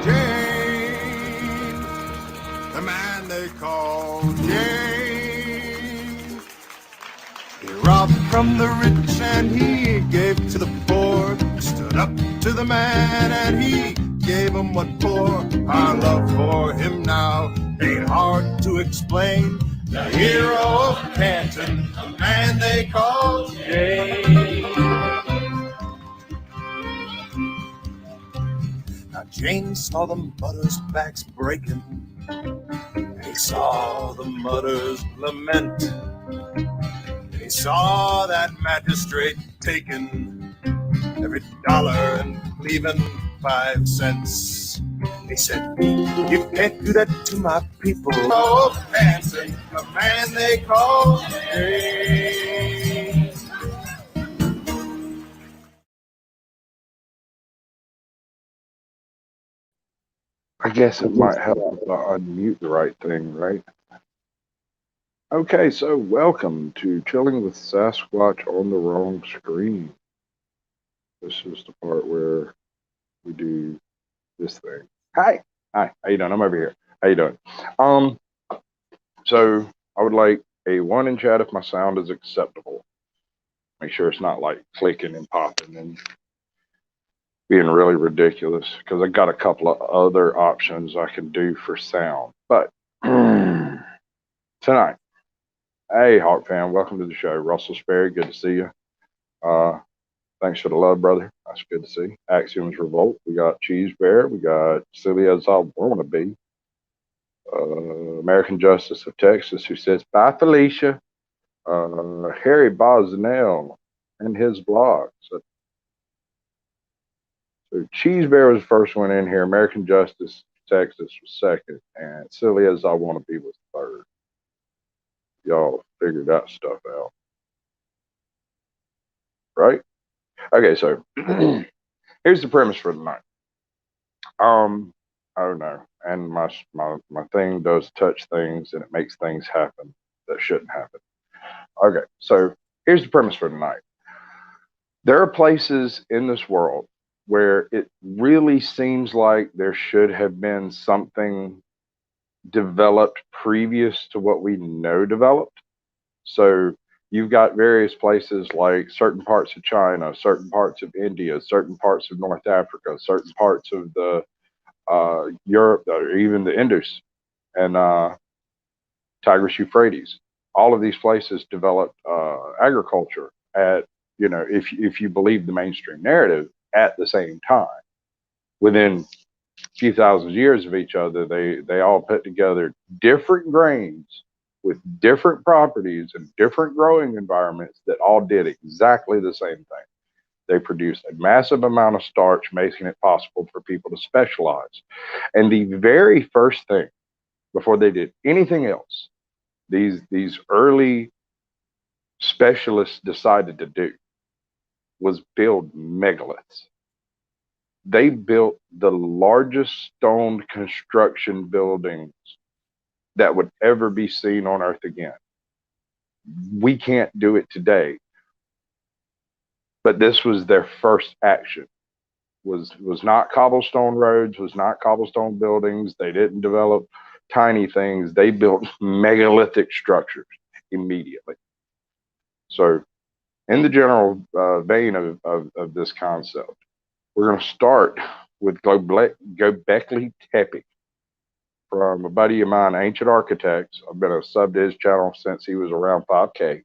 James, the man they call James. He robbed from the rich and he gave to the poor. He stood up to the man and he gave him what for. Our love for him now ain't hard to explain. The hero of Canton, the man they call James. Now James saw the mutters' backs breaking. He saw the mutters lament. He saw that magistrate taking every dollar and leaving 5 cents. He said, "You can't do that to my people." Oh, Hanson, the man they call James. I guess it might help if I unmute the right thing, right? Okay, so welcome to Chilling with Sasquatch on the Wrong Screen. This is the part where we do this thing. Hi, how you doing? I'm over here. How you doing? So I would like a 1 in chat if my sound is acceptable. Make sure it's not like clicking and popping and being really ridiculous, because I got a couple of other options I can do for sound. But tonight, hey Hawk fan, welcome to the show. Russell Sperry, good to see you. Thanks for the love, brother. That's good to see. Axioms Revolt. We got Cheese Bear. We got Silly as I Want to Be. American Justice of Texas, who says, "Bye, Felicia." Harry Bosnell and his blog. So Cheese Bear was the first one in here. American Justice Texas was second. And Silly as I Want to Be was third. Y'all figured that stuff out. Right? Okay, so here's the premise for tonight. Oh no, and my thing does touch things and it makes things happen that shouldn't happen. Okay, so here's the premise for tonight. There are places in this world where it really seems like there should have been something developed previous to what we know developed. So you've got various places like certain parts of China, certain parts of India, certain parts of North Africa, certain parts of the Europe, or even the Indus and Tigris Euphrates. All of these places developed agriculture at, if you believe the mainstream narrative, at the same time. Within a few thousand years of each other, they all put together different grains with different properties and different growing environments that all did exactly the same thing. They produced a massive amount of starch, making it possible for people to specialize. And the very first thing, before they did anything else, these early specialists decided to do was build megaliths. They built the largest stone construction buildings that would ever be seen on Earth again. We can't do it today. But this was their first action. Was not cobblestone roads, was not cobblestone buildings. They didn't develop tiny things. They built megalithic structures immediately. So in the general vein of this concept, we're going to start with Quebec Tepe from a buddy of mine, Ancient Architects. I've been a sub to his channel since he was around 5K.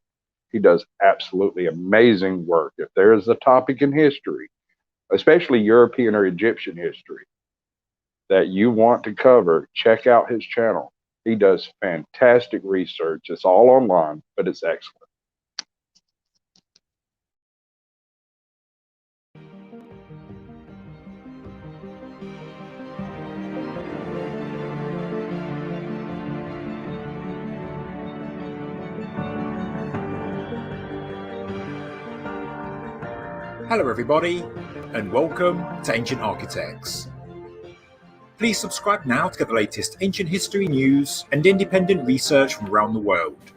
He does absolutely amazing work. If there is a topic in history, especially European or Egyptian history, that you want to cover, check out his channel. He does fantastic research. It's all online, but it's excellent. Hello everybody, and welcome to Ancient Architects. Please subscribe now to get the latest ancient history news and independent research from around the world.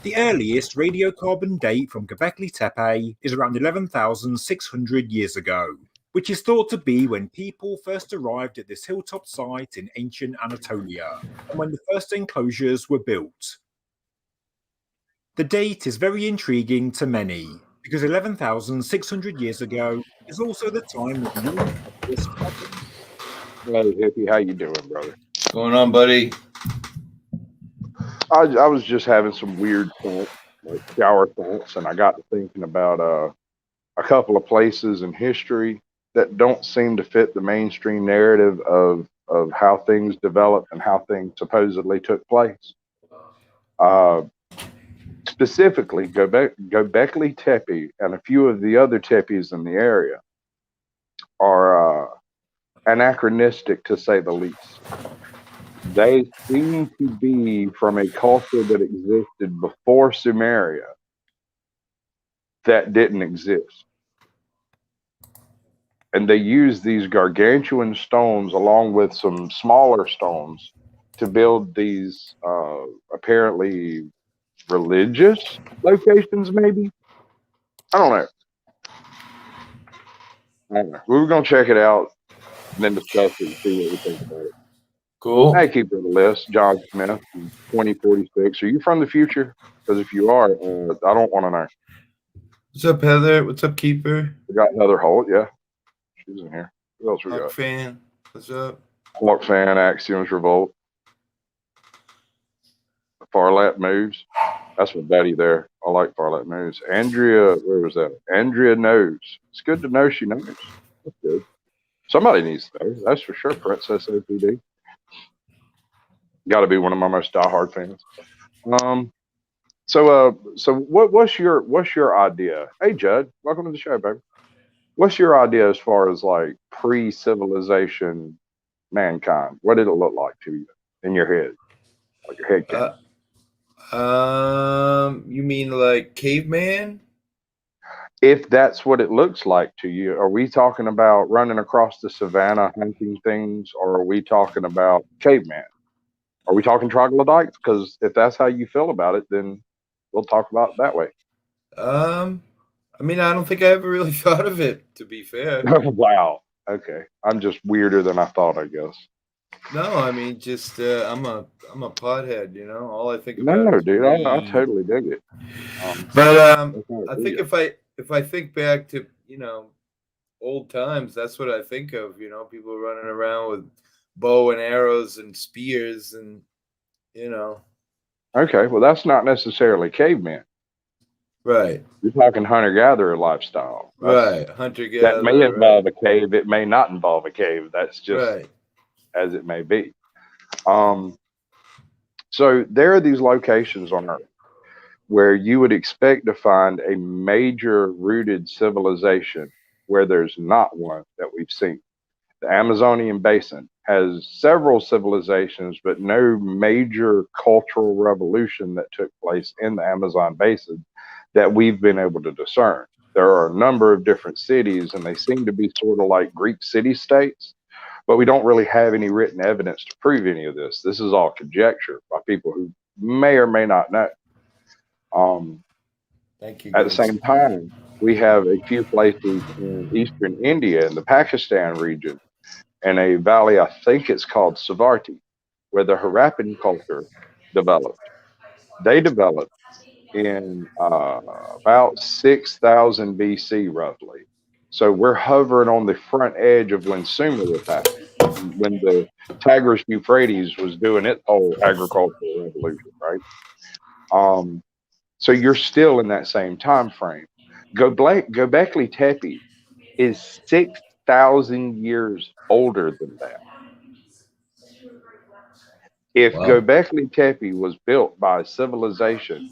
The earliest radiocarbon date from Quebec Tepe is around 11,600 years ago, which is thought to be when people first arrived at this hilltop site in ancient Anatolia and when the first enclosures were built. The date is very intriguing to many because 11,600 years ago is also the time that the early settlers traveled. Hey, Hippie, how you doing, brother? What's going on, buddy? I was just having some weird thoughts, like shower thoughts, and I got to thinking about a couple of places in history that don't seem to fit the mainstream narrative of how things developed and how things supposedly took place. Specifically, Göbekli Tepe and a few of the other tepes in the area are anachronistic, to say the least. They seem to be from a culture that existed before Sumeria that didn't exist. And they use these gargantuan stones along with some smaller stones to build these apparently religious locations, maybe? I don't know. We were going to check it out and then discuss it and see what we think about it. Cool. Hey, keep it a list. John Smith, 2046. Are you from the future? Because if you are, I don't want to know. What's up, Heather? What's up, Keeper? We got Heather Holt. Yeah, she's in here. Who else we Hawk got? Fan. What's up? Hawk Fan, Axioms Revolt. Farlat Moves. That's my buddy there. I like Farlat Moves. Andrea, where was that? Andrea knows. It's good to know she knows. That's good. Somebody needs to know. That's for sure. Princess OPD. Got to be one of my most diehard fans. So what's your idea? Hey, Judd, welcome to the show, baby. What's your idea as far as like pre-civilization mankind? What did it look like to you in your head, like your head canon? You mean like caveman? If that's what it looks like to you, are we talking about running across the savannah hunting things, or are we talking about caveman? Are we talking troglodytes? Because if that's how you feel about it, then we'll talk about it that way. I mean, I don't think I ever really thought of it, to be fair. Wow. Okay. I'm just weirder than I thought, I guess. No, I mean, just I'm a pothead, you know. All I think about. No, is dude, I totally dig it. But I think if I think back to old times, that's what I think of. You know, people running around with bow and arrows and spears, and Okay, well, that's not necessarily caveman. Right. You're talking hunter-gatherer lifestyle. Right. Hunter-gatherer. That may involve a cave. It may not involve a cave. That's just as it may be. So there are these locations on Earth where you would expect to find a major rooted civilization where there's not one that we've seen. The Amazonian basin has several civilizations, but no major cultural revolution that took place in the Amazon basin that we've been able to discern. There are a number of different cities, and they seem to be sort of like Greek city-states, but we don't really have any written evidence to prove any of this. This is all conjecture by people who may or may not know. Thank you. At the same time, we have a few places in eastern India, in the Pakistan region, and a valley, I think it's called Savarti, where the Harappan culture developed. They developed in about 6,000 BC, roughly. So we're hovering on the front edge of when Sumer was happening, when the Tigris Euphrates was doing its whole agricultural revolution, right? So you're still in that same time frame. Göbekli Tepe is 6,000 years older than that. If Göbekli Tepe was built by a civilization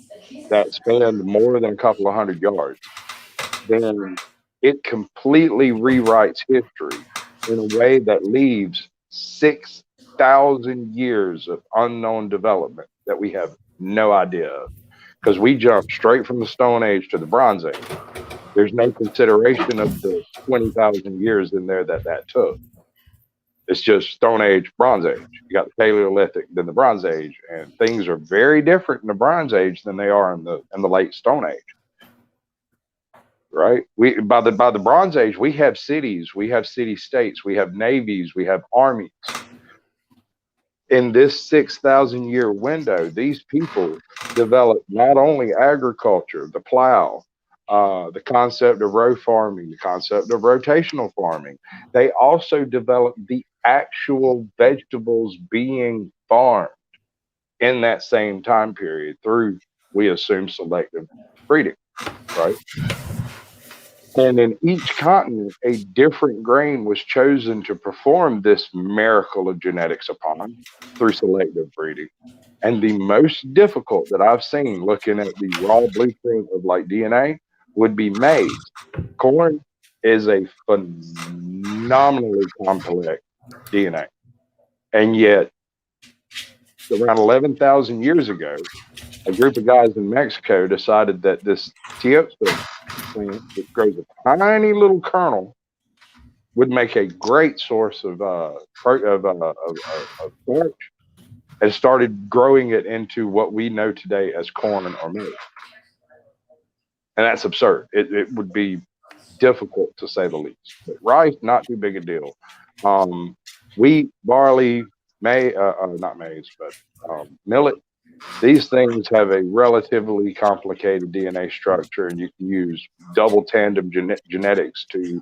that spanned more than a couple of hundred yards, then it completely rewrites history in a way that leaves 6,000 years of unknown development that we have no idea of. Because we jumped straight from the Stone Age to the Bronze Age. There's no consideration of the 20,000 years in there that took. It's just Stone Age, Bronze Age. You got the Paleolithic, then the Bronze Age, and things are very different in the Bronze Age than they are in the late Stone Age. right? We by the Bronze Age, we have cities, we have city states, we have navies, we have armies. In this 6,000 year window, these people developed not only agriculture, the plow, the concept of row farming, the concept of rotational farming. They also developed the actual vegetables being farmed in that same time period through, we assume, selective breeding, right? And in each continent, a different grain was chosen to perform this miracle of genetics upon through selective breeding. And the most difficult that I've seen looking at the raw blueprint of like DNA would be maize. Corn is a phenomenally complex DNA. And yet, around 11,000 years ago, a group of guys in Mexico decided that this Teosinte plant, which grows a tiny little kernel, would make a great source of starch, and started growing it into what we know today as corn or maize. And that's absurd. It would be difficult to say the least. But rice, not too big a deal. Wheat, barley, not maize, but millet. These things have a relatively complicated DNA structure, and you can use double tandem genetics to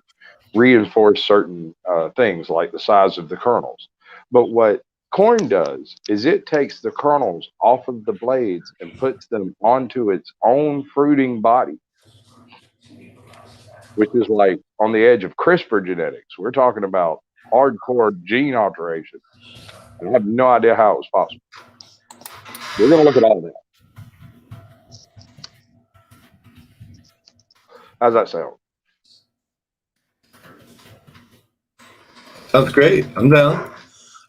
reinforce certain things like the size of the kernels. But what corn does is it takes the kernels off of the blades and puts them onto its own fruiting body, which is like on the edge of CRISPR genetics. We're talking about hardcore gene alteration. And I have no idea how it was possible. We're going to look at all of that. How's that sound? Sounds great. I'm down.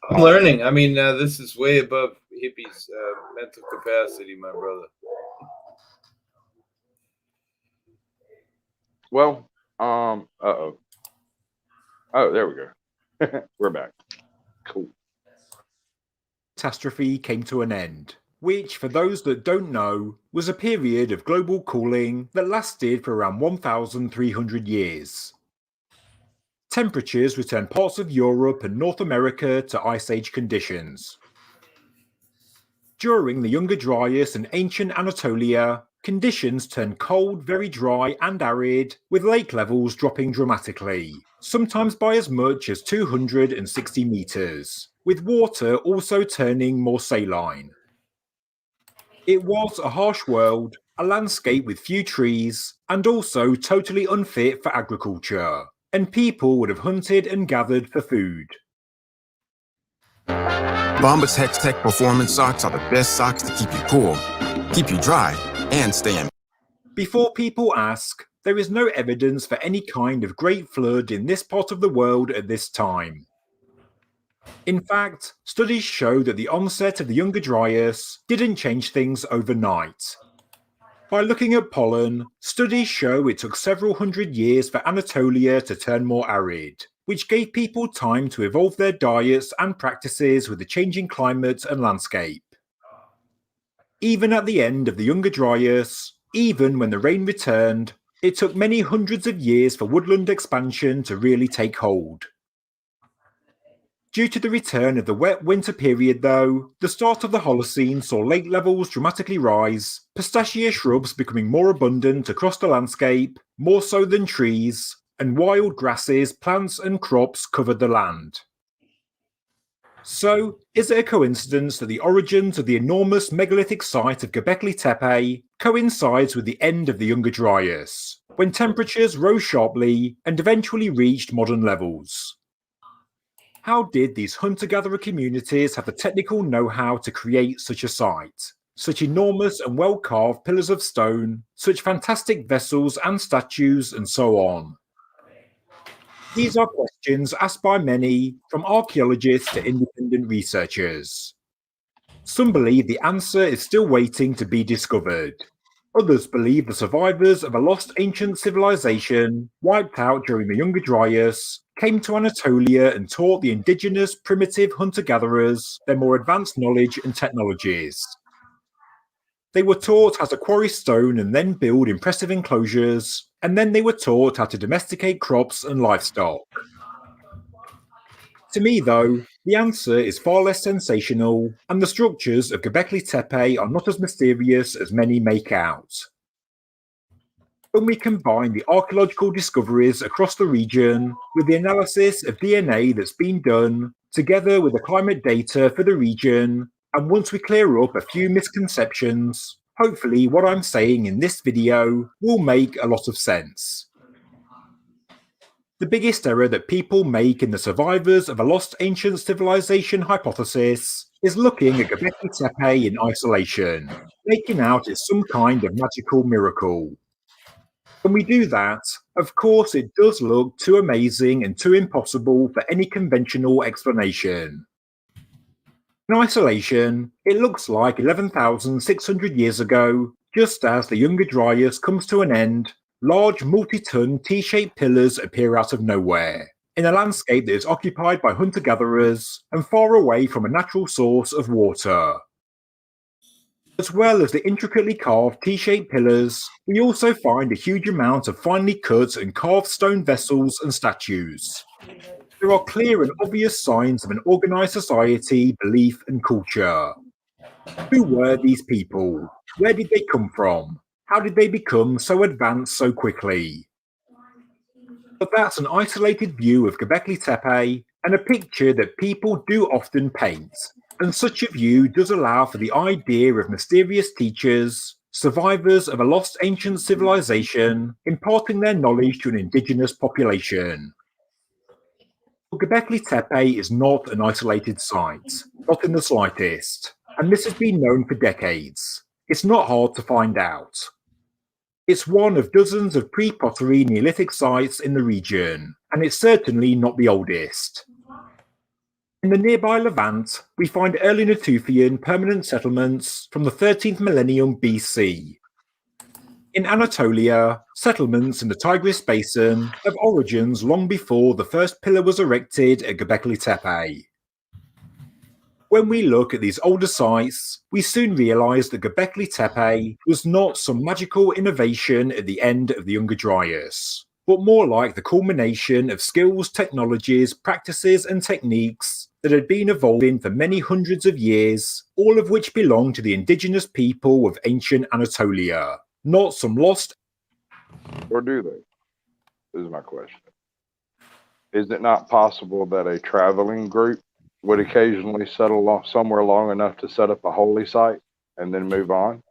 I'm learning. I mean, this is way above hippies' mental capacity, my brother. Well, oh, there we go. We're back. Cool. Catastrophe came to an end, which, for those that don't know, was a period of global cooling that lasted for around 1,300 years. Temperatures returned parts of Europe and North America to Ice Age conditions. During the Younger Dryas and ancient Anatolia, conditions turned cold, very dry and arid, with lake levels dropping dramatically, sometimes by as much as 260 meters, with water also turning more saline. It was a harsh world, a landscape with few trees, and also totally unfit for agriculture, and people would have hunted and gathered for food. Bombas Hex Tech Performance Socks are the best socks to keep you cool, keep you dry, and stay in. Before people ask, there is no evidence for any kind of great flood in this part of the world at this time. In fact, studies show that the onset of the Younger Dryas didn't change things overnight. By looking at pollen, studies show it took several hundred years for Anatolia to turn more arid, which gave people time to evolve their diets and practices with the changing climate and landscape. Even at the end of the Younger Dryas, even when the rain returned, it took many hundreds of years for woodland expansion to really take hold. Due to the return of the wet winter period though, the start of the Holocene saw lake levels dramatically rise, pistachia shrubs becoming more abundant across the landscape, more so than trees, and wild grasses, plants and crops covered the land. So, is it a coincidence that the origins of the enormous megalithic site of Quebec Tepe coincides with the end of the Younger Dryas, when temperatures rose sharply and eventually reached modern levels? How did these hunter-gatherer communities have the technical know-how to create such a site? Such enormous and well-carved pillars of stone, such fantastic vessels and statues, and so on? These are questions asked by many, from archaeologists to independent researchers. Some believe the answer is still waiting to be discovered. Others believe the survivors of a lost ancient civilization, wiped out during the Younger Dryas, came to Anatolia and taught the indigenous primitive hunter-gatherers their more advanced knowledge and technologies. They were taught how to quarry stone and then build impressive enclosures, and then they were taught how to domesticate crops and livestock. To me, though, the answer is far less sensational, and the structures of Quebec Tepe are not as mysterious as many make out. When we combine the archaeological discoveries across the region with the analysis of DNA that's been done, together with the climate data for the region, and once we clear up a few misconceptions, hopefully what I'm saying in this video will make a lot of sense. The biggest error that people make in the survivors of a lost ancient civilization hypothesis is looking at Göbekli Tepe in isolation, making out it's some kind of magical miracle. When we do that, of course it does look too amazing and too impossible for any conventional explanation. In isolation, it looks like 11,600 years ago, just as the Younger Dryas comes to an end, large multi-ton T-shaped pillars appear out of nowhere, in a landscape that is occupied by hunter-gatherers and far away from a natural source of water. As well as the intricately carved T-shaped pillars, we also find a huge amount of finely cut and carved stone vessels and statues. There are clear and obvious signs of an organized society, belief, and culture. Who were these people? Where did they come from? How did they become so advanced so quickly? But that's an isolated view of Göbekli Tepe and a picture that people do often paint, and such a view does allow for the idea of mysterious teachers, survivors of a lost ancient civilization, imparting their knowledge to an indigenous population. Göbekli Tepe is not an isolated site, not in the slightest, and this has been known for decades. It's not hard to find out. It's one of dozens of pre-pottery Neolithic sites in the region, and it's certainly not the oldest. In the nearby Levant, we find early Natufian permanent settlements from the 13th millennium BC. In Anatolia, settlements in the Tigris Basin have origins long before the first pillar was erected at Göbekli Tepe. When we look at these older sites, we soon realise that Göbekli Tepe was not some magical innovation at the end of the Younger Dryas, but more like the culmination of skills, technologies, practices and techniques that had been evolving for many hundreds of years, all of which belong to the indigenous people of ancient Anatolia, not some lost... Or do they? Is my question. Is it not possible that a traveling group would occasionally settle off somewhere long enough to set up a holy site and then move on?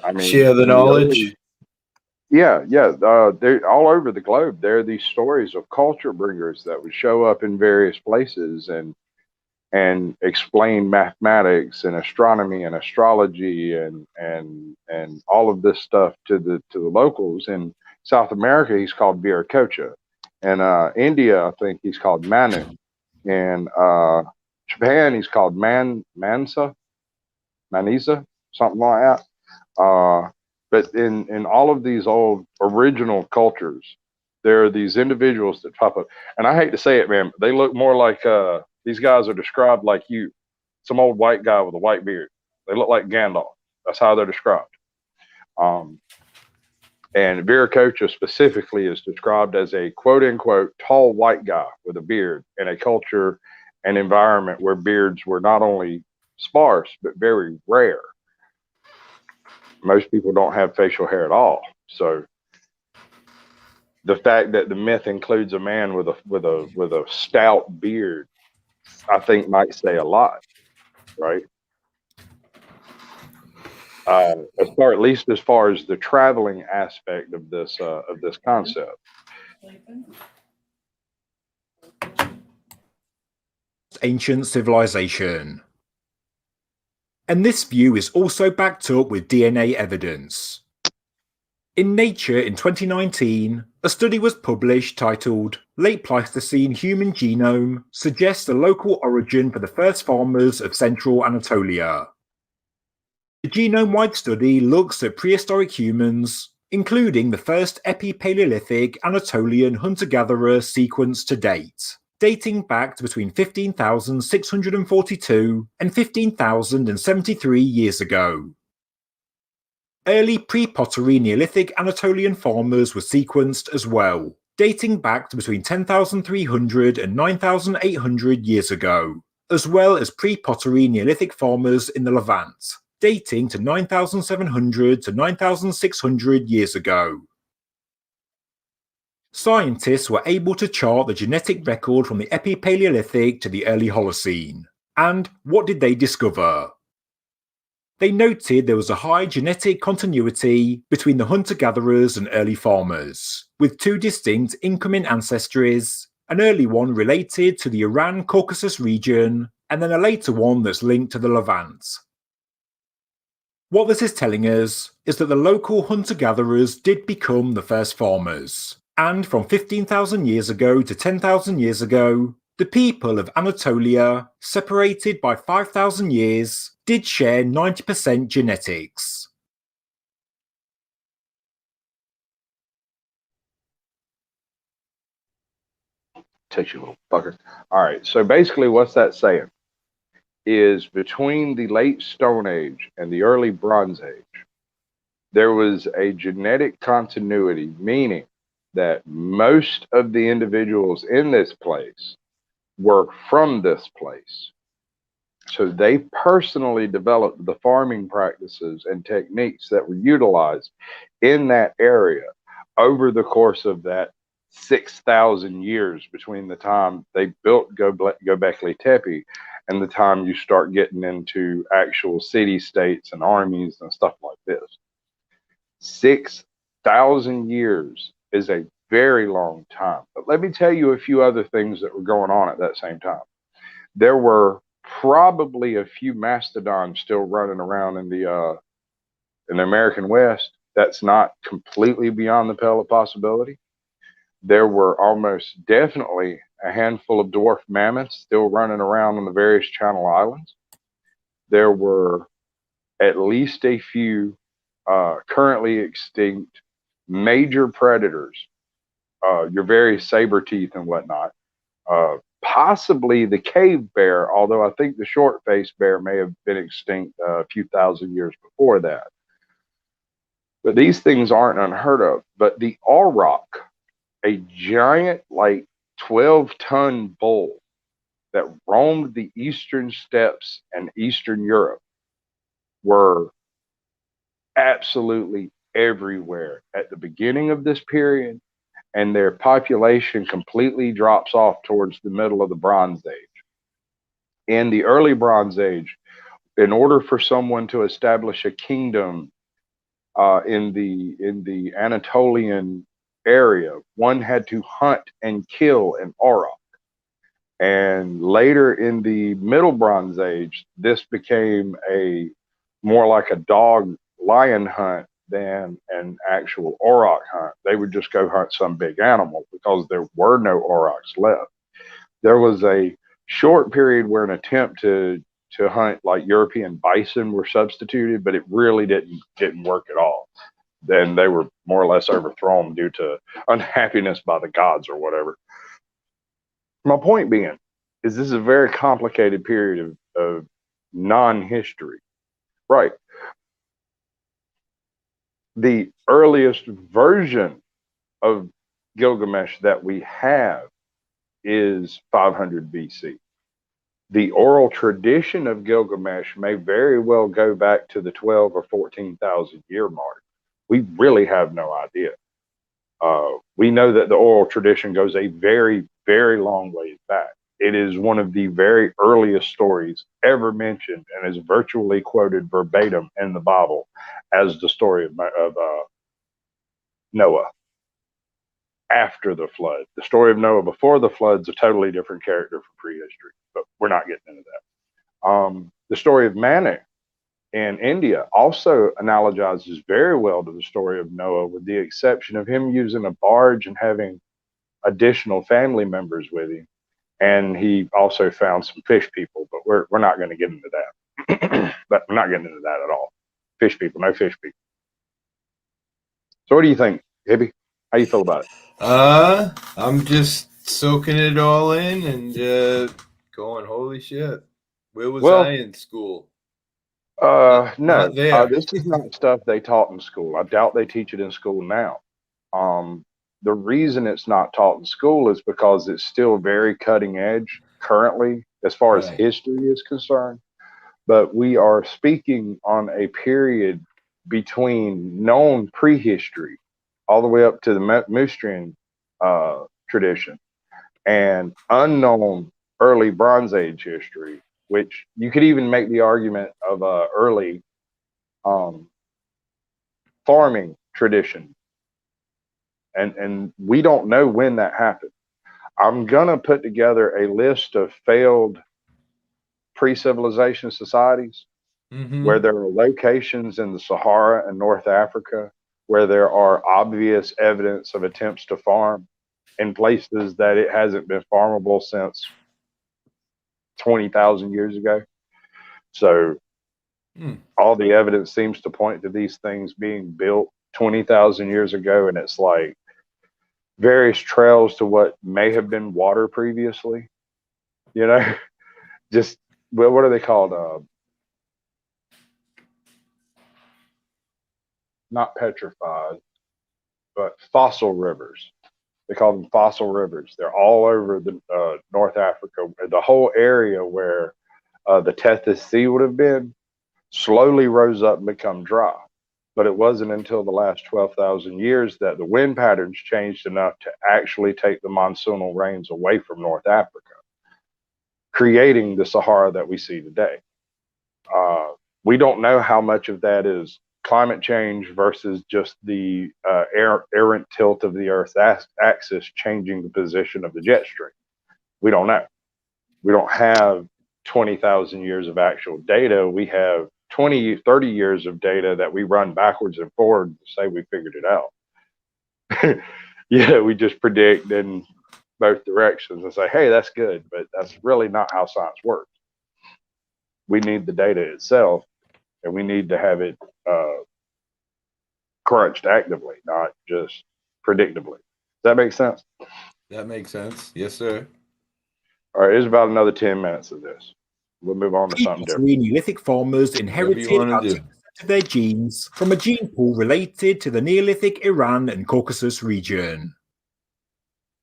I mean, share the knowledge. Yeah. They're all over the globe. There are these stories of culture bringers that would show up in various places and explain mathematics and astronomy and astrology and all of this stuff to the locals. In South America, he's called Viracocha. In India, I think he's called Manu. In Japan, he's called Maniza, something like that. But in all of these old original cultures, there are these individuals that pop up. And I hate to say it, man, they look more like these guys are described like you, some old white guy with a white beard. They look like Gandalf. That's how they're described. And Viracocha specifically is described as a quote unquote tall white guy with a beard in a culture and environment where beards were not only sparse, but very rare. Most people don't have facial hair at all. So the fact that the myth includes a man with a stout beard, I think might say a lot, right? At least as far as the traveling aspect of this concept. Ancient civilization. And this view is also backed up with DNA evidence. In Nature in 2019, a study was published titled Late Pleistocene Human Genome Suggests a Local Origin for the First Farmers of Central Anatolia. The genome-wide study looks at prehistoric humans, including the first Epi-Paleolithic Anatolian hunter-gatherer sequence to date, dating back to between 15,642 and 15,073 years ago. early pre-pottery Neolithic Anatolian farmers were sequenced as well, dating back to between 10,300 and 9,800 years ago, as well as pre-pottery Neolithic farmers in the Levant, dating to 9,700 to 9,600 years ago. Scientists were able to chart the genetic record from the Epipaleolithic to the early Holocene. And what did they discover? They noted there was a high genetic continuity between the hunter-gatherers and early farmers, with two distinct incoming ancestries, an early one related to the Iran-Caucasus region, and then a later one that's linked to the Levant. What this is telling us is that the local hunter-gatherers did become the first farmers, and from 15,000 years ago to 10,000 years ago, the people of Anatolia, separated by 5,000 years, did share 90% genetics. Touch you, little fucker. All right, so basically what's that saying is between the late Stone Age and the early Bronze Age, there was a genetic continuity, meaning that most of the individuals in this place were from this place. So they personally developed the farming practices and techniques that were utilized in that area over the course of that 6,000 years between the time they built Göbekli Tepe and the time you start getting into actual city-states and armies and stuff like this. 6,000 years is a very long time. But let me tell you a few other things that were going on at that same time. There were probably a few mastodons still running around in the American West. That's not completely beyond the pale of possibility. There were almost definitely a handful of dwarf mammoths still running around on the various Channel Islands. There were at least a few currently extinct major predators, your very saber teeth and whatnot. Possibly the cave bear, although I think the short-faced bear may have been extinct a few thousand years before that. But these things aren't unheard of. But the auroch, a giant, like 12-ton bull that roamed the eastern steppes and Eastern Europe, were absolutely everywhere at the beginning of this period, and their population completely drops off towards the middle of the Bronze Age. In the early Bronze Age, in order for someone to establish a kingdom in the Anatolian area, one had to hunt and kill an auroch. And later in the Middle Bronze Age, this became a more like a dog lion hunt than an actual auroch hunt. They would just go hunt some big animal because there were no aurochs left. There was a short period where an attempt to hunt like European bison were substituted, but it really didn't work at all. Then they were more or less overthrown due to unhappiness by the gods or whatever. My point being is this is a very complicated period of non-history. Right. The earliest version of Gilgamesh that we have is 500 BC. The oral tradition of Gilgamesh may very well go back to the 12 or 14,000 year mark. We really have no idea. We know that the oral tradition goes a very, very long ways back. It is one of the very earliest stories ever mentioned and is virtually quoted verbatim in the Bible as the story of Noah after the flood. The story of Noah before the flood is a totally different character from prehistory, but we're not getting into that. The story of Manu in India also analogizes very well to the story of Noah, with the exception of him using a barge and having additional family members with him. And he also found some fish people, but we're not going to get into that. But we're not getting into that at all. Fish people, no fish people. So what do you think, Hippie? How you feel about it? I'm just soaking it all in and going, holy shit. Where was I in school? No, there. this is not stuff they taught in school. I doubt they teach it in school now. The reason it's not taught in school is because it's still very cutting edge currently as far as Right. history is concerned. But we are speaking on a period between known prehistory all the way up to the Moostrian tradition and unknown early Bronze Age history, which you could even make the argument of early farming tradition. And we don't know when that happened. I'm going to put together a list of failed pre-civilization societies where there are locations in the Sahara and North Africa where there are obvious evidence of attempts to farm in places that it hasn't been farmable since 20,000 years ago. So all the evidence seems to point to these things being built 20,000 years ago, and it's like various trails to what may have been water previously, you know. Just what are they called? Not petrified, but fossil rivers. They call them fossil rivers. They're all over the North Africa. The whole area where the Tethys Sea would have been slowly rose up and become dry. But it wasn't until the last 12,000 years that the wind patterns changed enough to actually take the monsoonal rains away from North Africa, creating the Sahara that we see today. We don't know how much of that is climate change versus just the errant tilt of the Earth's axis changing the position of the jet stream. We don't know. We don't have 20,000 years of actual data. We have 20, 30 years of data that we run backwards and forward to say we figured it out. Yeah, we just predict in both directions and say, hey, that's good, but that's really not how science works. We need the data itself, and we need to have it crunched actively, not just predictably. Does that make sense? That makes sense. Yes, sir. All right, there's about another 10 minutes of this. We'll move on to something different. Neolithic farmers inherited about 10% of their genes from a gene pool related to the Neolithic Iran and Caucasus region.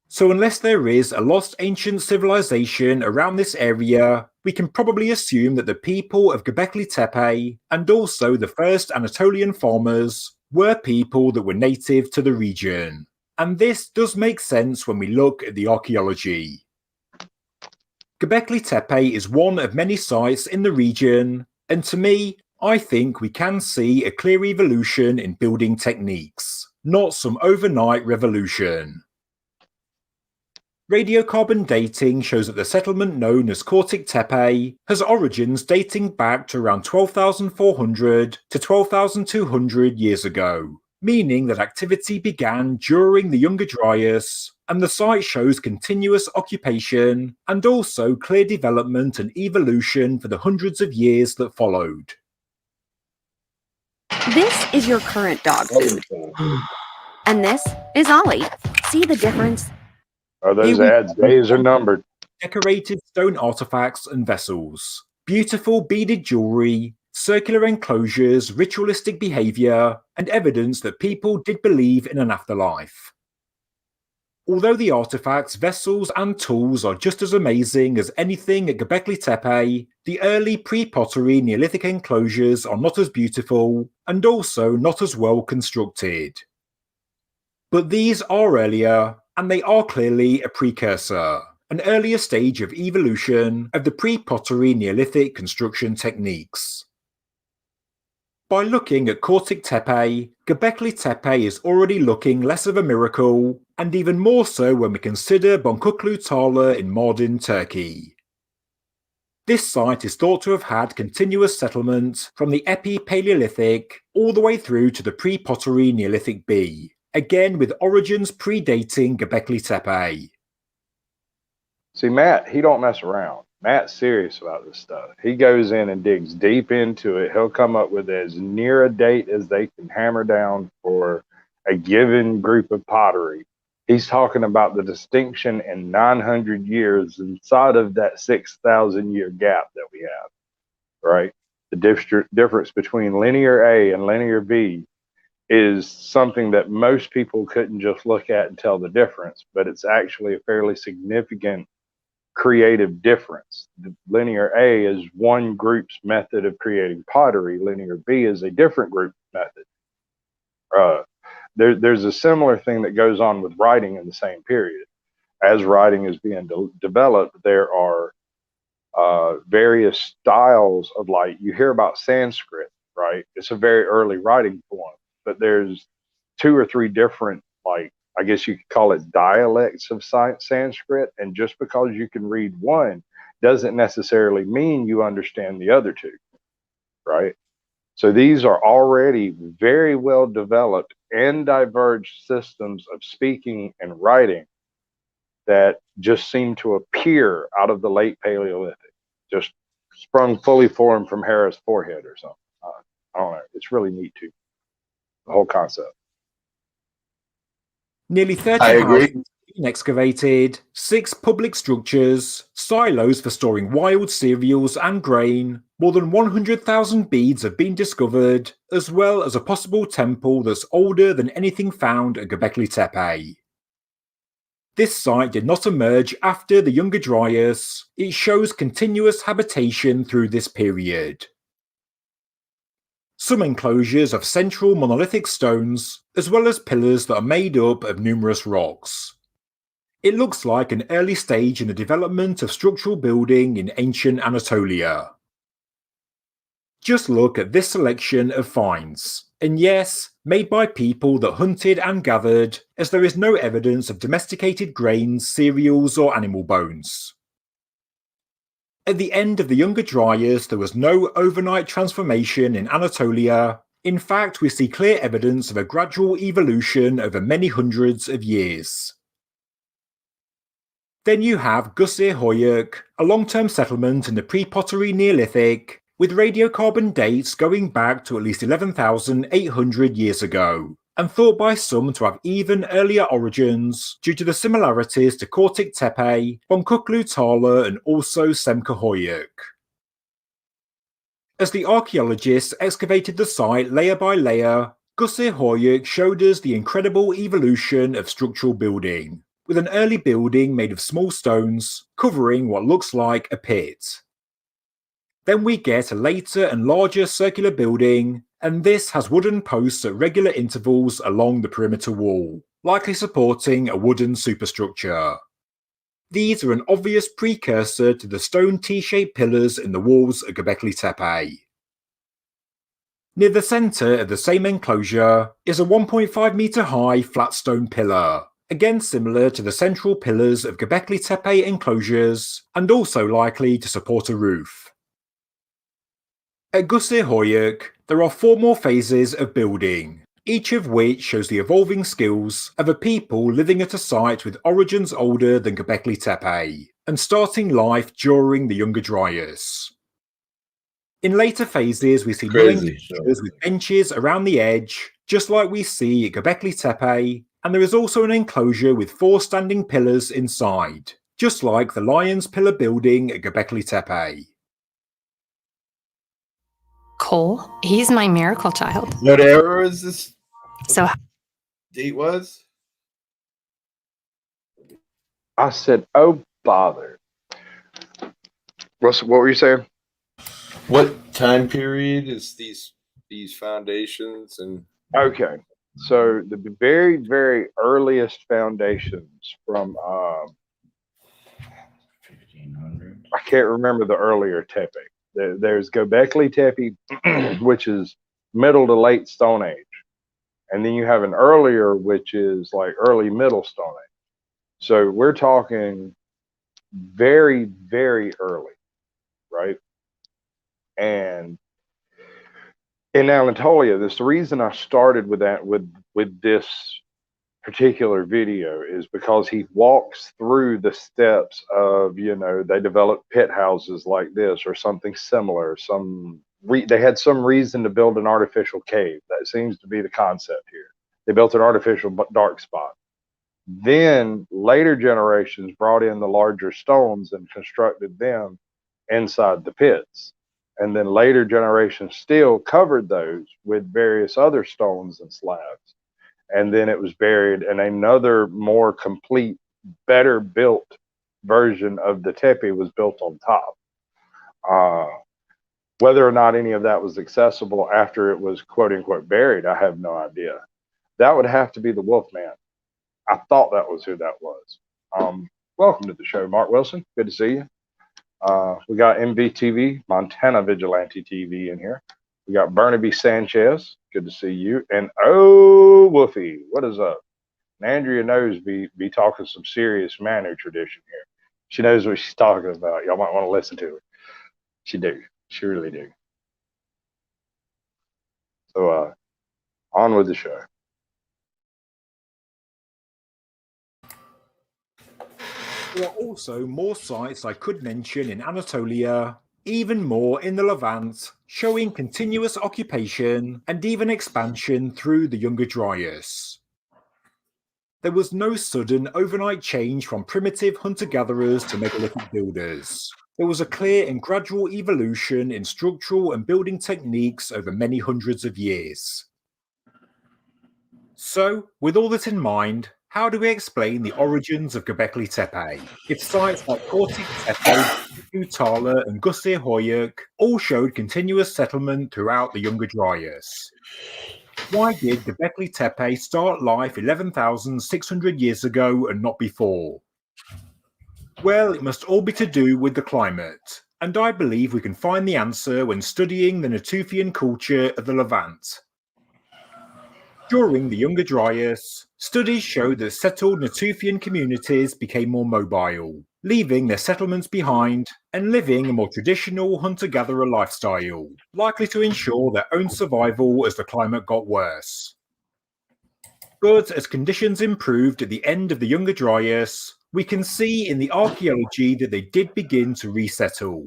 So unless there is a lost ancient civilization around this area, we can probably assume that the people of Quebec Tepe and also the first Anatolian farmers were people that were native to the region. And this does make sense when we look at the archaeology. Quebec Tepe is one of many sites in the region, and to me, I think we can see a clear evolution in building techniques, not some overnight revolution. Radiocarbon dating shows that the settlement known as Quebec Tepe has origins dating back to around 12,400 to 12,200 years ago, meaning that activity began during the Younger Dryas, and the site shows continuous occupation and also clear development and evolution for the hundreds of years that followed. This is your current dog food. And this is Ollie. See the difference? Are those ads days are numbered? Decorated stone artifacts and vessels, beautiful beaded jewelry, circular enclosures, ritualistic behavior, and evidence that people did believe in an afterlife. Although the artifacts, vessels, and tools are just as amazing as anything at Göbekli Tepe, the early pre-pottery Neolithic enclosures are not as beautiful and also not as well constructed. But these are earlier, and they are clearly a precursor, an earlier stage of evolution of the pre-pottery Neolithic construction techniques. By looking at Quebec Tepe, Göbekli Tepe is already looking less of a miracle, and even more so when we consider Bonkuklu Tala in modern Turkey. This site is thought to have had continuous settlement from the Epi-Paleolithic all the way through to the pre-pottery Neolithic B, again with origins predating Göbekli Tepe. See, Matt, he don't mess around. Matt's serious about this stuff. He goes in and digs deep into it. He'll come up with as near a date as they can hammer down for a given group of pottery. He's talking about the distinction in 900 years inside of that 6,000 year gap that we have, right? The difference between linear A and linear B is something that most people couldn't just look at and tell the difference, but it's actually a fairly significant creative difference. The linear A is one group's method of creating pottery. Linear B is a different group method. There's a similar thing that goes on with writing in the same period. As writing is being developed, there are various styles of, like, you hear about Sanskrit, right? It's a very early writing form, but there's 2 or 3 different, like, I guess you could call it dialects of Sanskrit. And just because you can read one doesn't necessarily mean you understand the other 2, right? So these are already very well developed and diverged systems of speaking and writing that just seem to appear out of the late Paleolithic, just sprung fully formed from Hera's forehead or something. I don't know. It's really neat too, the whole concept. Nearly 30 I agree. houses have been excavated, 6 public structures, silos for storing wild cereals and grain, more than 100,000 beads have been discovered, as well as a possible temple that's older than anything found at Göbekli Tepe. This site did not emerge after the Younger Dryas. It shows continuous habitation through this period. Some enclosures have central monolithic stones, as well as pillars that are made up of numerous rocks. It looks like an early stage in the development of structural building in ancient Anatolia. Just look at this selection of finds, and yes, made by people that hunted and gathered, as there is no evidence of domesticated grains, cereals, or animal bones. At the end of the Younger Dryas, there was no overnight transformation in Anatolia. In fact, we see clear evidence of a gradual evolution over many hundreds of years. Then you have Gusir Hoyuk, a long-term settlement in the pre-pottery Neolithic, with radiocarbon dates going back to at least 11,800 years ago, and thought by some to have even earlier origins due to the similarities to Kortik Tepe, Bonkuklu Tala, and also Semka Hoyuk. As the archaeologists excavated the site layer by layer, Gusir Hoyuk showed us the incredible evolution of structural building, with an early building made of small stones covering what looks like a pit. Then we get a later and larger circular building, and this has wooden posts at regular intervals along the perimeter wall, likely supporting a wooden superstructure. These are an obvious precursor to the stone T-shaped pillars in the walls of Göbekli Tepe. Near the centre of the same enclosure is a 1.5 metre high flat stone pillar, again similar to the central pillars of Göbekli Tepe enclosures, and also likely to support a roof. At Gusir Hoyuk, there are 4 more phases of building, each of which shows the evolving skills of a people living at a site with origins older than Göbekli Tepe, and starting life during the Younger Dryas. In later phases, we see new enclosures with benches around the edge, just like we see at Göbekli Tepe, and there is also an enclosure with 4 standing pillars inside, just like the Lion's Pillar building at Göbekli Tepe. Cole, he's my miracle child. What era is this? So Date was? I said, oh, bother. What were you saying? What time period is these foundations and? Okay, so the very, very earliest foundations from 1500. I can't remember the earlier Tepe. There's Göbekli Tepe, which is middle to late Stone Age, and then you have an earlier, which is like early middle Stone Age. So we're talking very, very early, right? And in Anatolia, the reason I started with that with this particular video is because he walks through the steps of, you know, they developed pit houses like this or something similar. They had some reason to build an artificial cave. That seems to be the concept here. They built an artificial dark spot. Then later generations brought in the larger stones and constructed them inside the pits. And then later generations still covered those with various other stones and slabs. And then it was buried in another more complete, better built version of the tepe was built on top. Whether or not any of that was accessible after it was quote unquote buried, I have no idea. That would have to be the Wolfman. I thought that was who that was. Welcome to the show, Mark Wilson. Good to see you. We got MVTV, Montana Vigilante TV in here. We got Burnaby Sanchez. Good to see you. And oh, Woofy, what is up? And Andrea knows be talking some serious Manu tradition here. She knows what she's talking about. Y'all might want to listen to her. She do. She really do. So on with the show. There are also more sites I could mention in Anatolia, even more in the Levant, showing continuous occupation and even expansion through the Younger Dryas. There was no sudden overnight change from primitive hunter-gatherers to megalithic builders. There was a clear and gradual evolution in structural and building techniques over many hundreds of years. So, with all that in mind, how do we explain the origins of Quebec Tepe? If sites like Quebec Tepe, Utala, and Gusir Hoyuk all showed continuous settlement throughout the Younger Dryas. Why did Quebec Tepe start life 11,600 years ago and not before? Well, it must all be to do with the climate, and I believe we can find the answer when studying the Natufian culture of the Levant. During the Younger Dryas, studies showed that settled Natufian communities became more mobile, leaving their settlements behind and living a more traditional hunter-gatherer lifestyle, likely to ensure their own survival as the climate got worse. But as conditions improved at the end of the Younger Dryas, we can see in the archaeology that they did begin to resettle.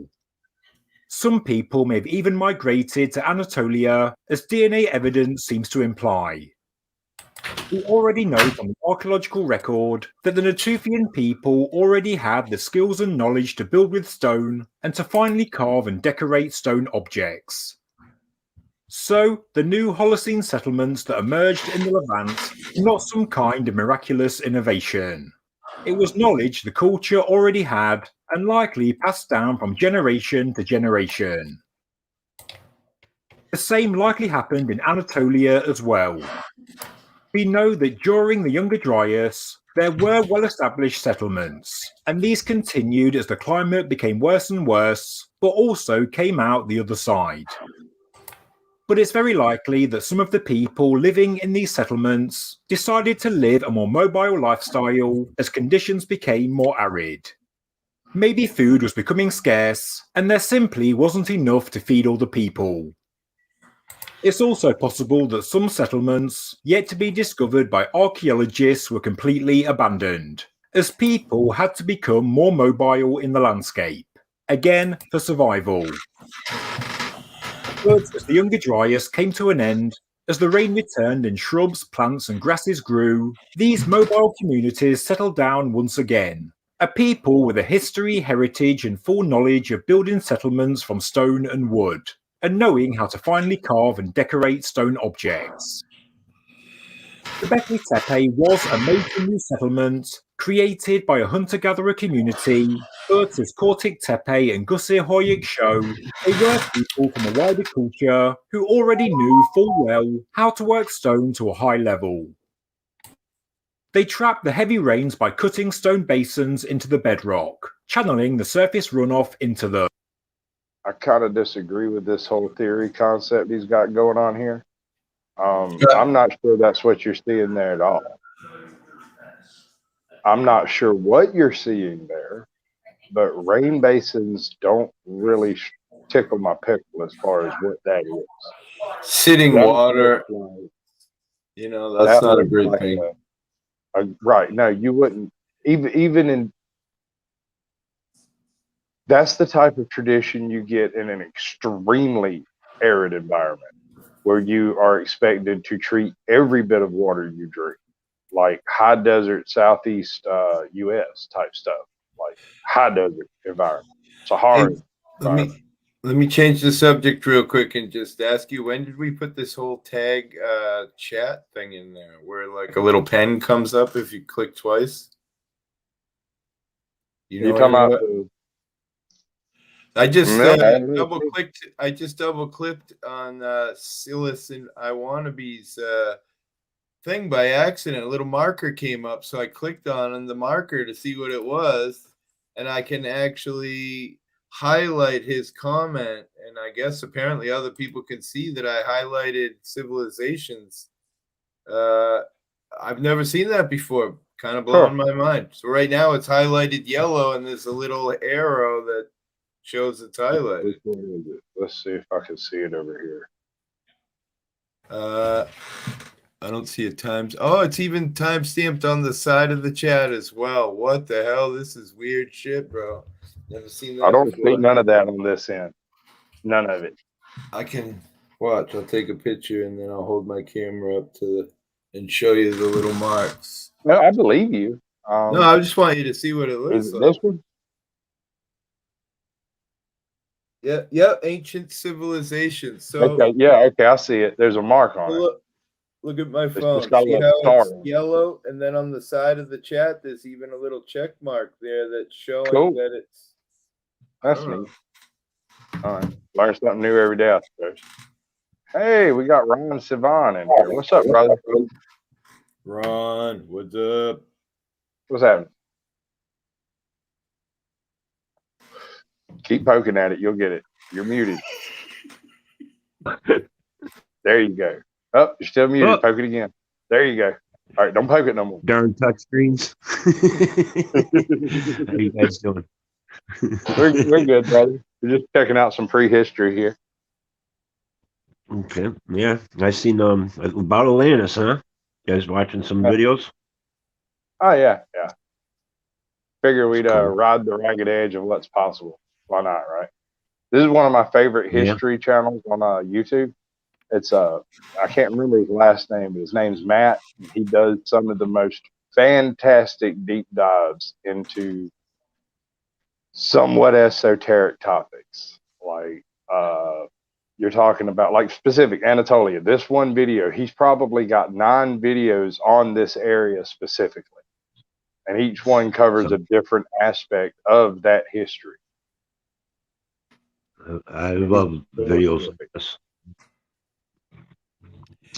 Some people may have even migrated to Anatolia, as DNA evidence seems to imply. We already know from the archaeological record that the Natufian people already had the skills and knowledge to build with stone and to finely carve and decorate stone objects. So, the new Holocene settlements that emerged in the Levant were not some kind of miraculous innovation. It was knowledge the culture already had and likely passed down from generation to generation. The same likely happened in Anatolia as well. We know that during the Younger Dryas, there were well-established settlements, and these continued as the climate became worse and worse, but also came out the other side. But it's very likely that some of the people living in these settlements decided to live a more mobile lifestyle as conditions became more arid. Maybe food was becoming scarce, and there simply wasn't enough to feed all the people. It's also possible that some settlements, yet to be discovered by archaeologists, were completely abandoned, as people had to become more mobile in the landscape, again for survival. But as the Younger Dryas came to an end, as the rain returned and shrubs, plants and grasses grew, these mobile communities settled down once again, a people with a history, heritage and full knowledge of building settlements from stone and wood, and knowing how to finely carve and decorate stone objects. Quebec Tepe was a major new settlement created by a hunter-gatherer community, but as Quebec Tepe and Gusir Hoyuk show, they were people from a wider culture who already knew full well how to work stone to a high level. They trapped the heavy rains by cutting stone basins into the bedrock, channeling the surface runoff into them. I kind of disagree with this whole theory concept he's got going on here. I'm not sure that's what you're seeing there at all. I'm not sure what you're seeing there, but rain basins don't really tickle my pickle as far as what that is. Sitting That water, looks that's not a looks great like thing. Right. No, you wouldn't. Even in, that's the type of tradition you get in an extremely arid environment where you are expected to treat every bit of water you drink, like high desert, southeast U.S. type stuff, like high desert environment, Saharan environment. Let me change the subject real quick and just ask you, when did we put this whole tag chat thing in there where like a little pen comes up if you click twice? You know You what I talking mean? about I just the double clicked. I just double clicked on Silas and Iwanabe's thing by accident. A little marker came up, so I clicked on the marker to see what it was, and I can actually highlight his comment. And I guess apparently other people can see that I highlighted civilizations. I've never seen that before. Kind of blowing my mind. So right now it's highlighted yellow, and there's a little arrow that shows it's highlighted. Which one is it? Let's see if I can see it over here. I don't see a time. Oh, it's even time stamped on the side of the chat as well. What the hell? This is weird shit, bro. Never seen that. I don't before. see none of that on this end. None of it. I can watch. I'll take a picture and then I'll hold my camera up to and show you the little marks. No, I believe you. No, I just want you to see what it looks Is it like. this one? Yeah, ancient civilization. So Okay, I see it. There's a mark on it. Look at my It's phone. just got See a how star it's on it. yellow, and then on the side of the chat, there's even a little check mark there that's showing Cool. that it's. That's neat. All right, learn something new every day, I suppose. Hey, we got Ron Sivan in here. What's up, brother? Ron, what's up? What's happening? Keep poking at it. You'll get it. You're muted. There you go. Oh, you're still muted. Oh. Poke it again. There you go. All right, don't poke it no more. Darn touch screens. How you guys doing? We're good, brother. We're just checking out some prehistory here. Okay. Yeah. I seen about Atlantis, huh? You guys watching some videos? Oh yeah. Figure we'd Cool. ride the ragged edge of what's possible. Why not, right? This is one of my favorite history channels on YouTube. It's I can't remember his last name, but his name's Matt. He does some of the most fantastic deep dives into somewhat esoteric topics. Like you're talking about like specific Anatolia. This one video, he's probably got 9 videos on this area specifically. And each one covers a different aspect of that history. I love videos like this.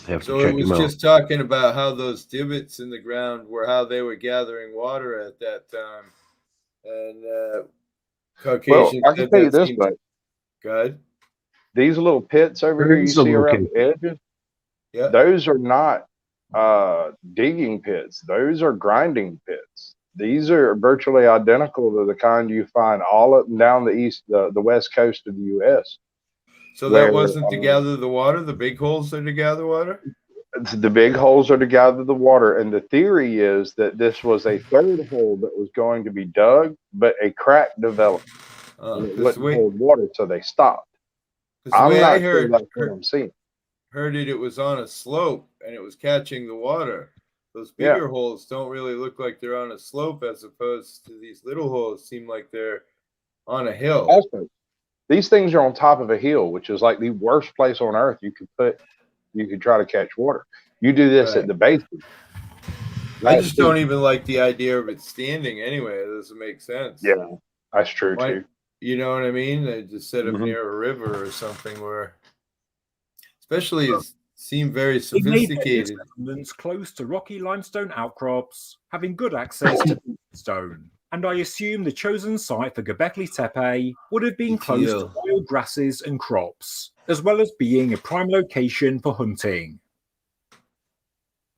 Have So to it check was them out. just talking about how those divots in the ground were how they were gathering water at that time, and Caucasians. Well, I can tell you this, but good. These little pits over here you see around the edges, those are not digging pits. Those are grinding pits. These are virtually identical to the kind you find all up and down the west coast of the U.S. So that wasn't to gather the water. The big holes are to gather water. The big holes are to gather the water, and the theory is that this was a third hole that was going to be dug, but a crack developed and it wouldn't hold water, so they stopped. I'm not sure that's what I'm seeing. Heard it was on a slope and it was catching the water. Those bigger holes don't really look like they're on a slope, as opposed to these little holes seem like they're on a hill. Also, these things are on top of a hill, which is like the worst place on earth you could try to catch water. You do this at the base. I just don't even like the idea of it standing anyway. It doesn't make sense. Yeah, that's true too. You know what I mean? They just set up near a river or something where, especially it seemed very sophisticated. They made settlements close to rocky limestone outcrops, having good access to stone. And I assume the chosen site for Quebec Tepe would have been close to wild grasses and crops, as well as being a prime location for hunting.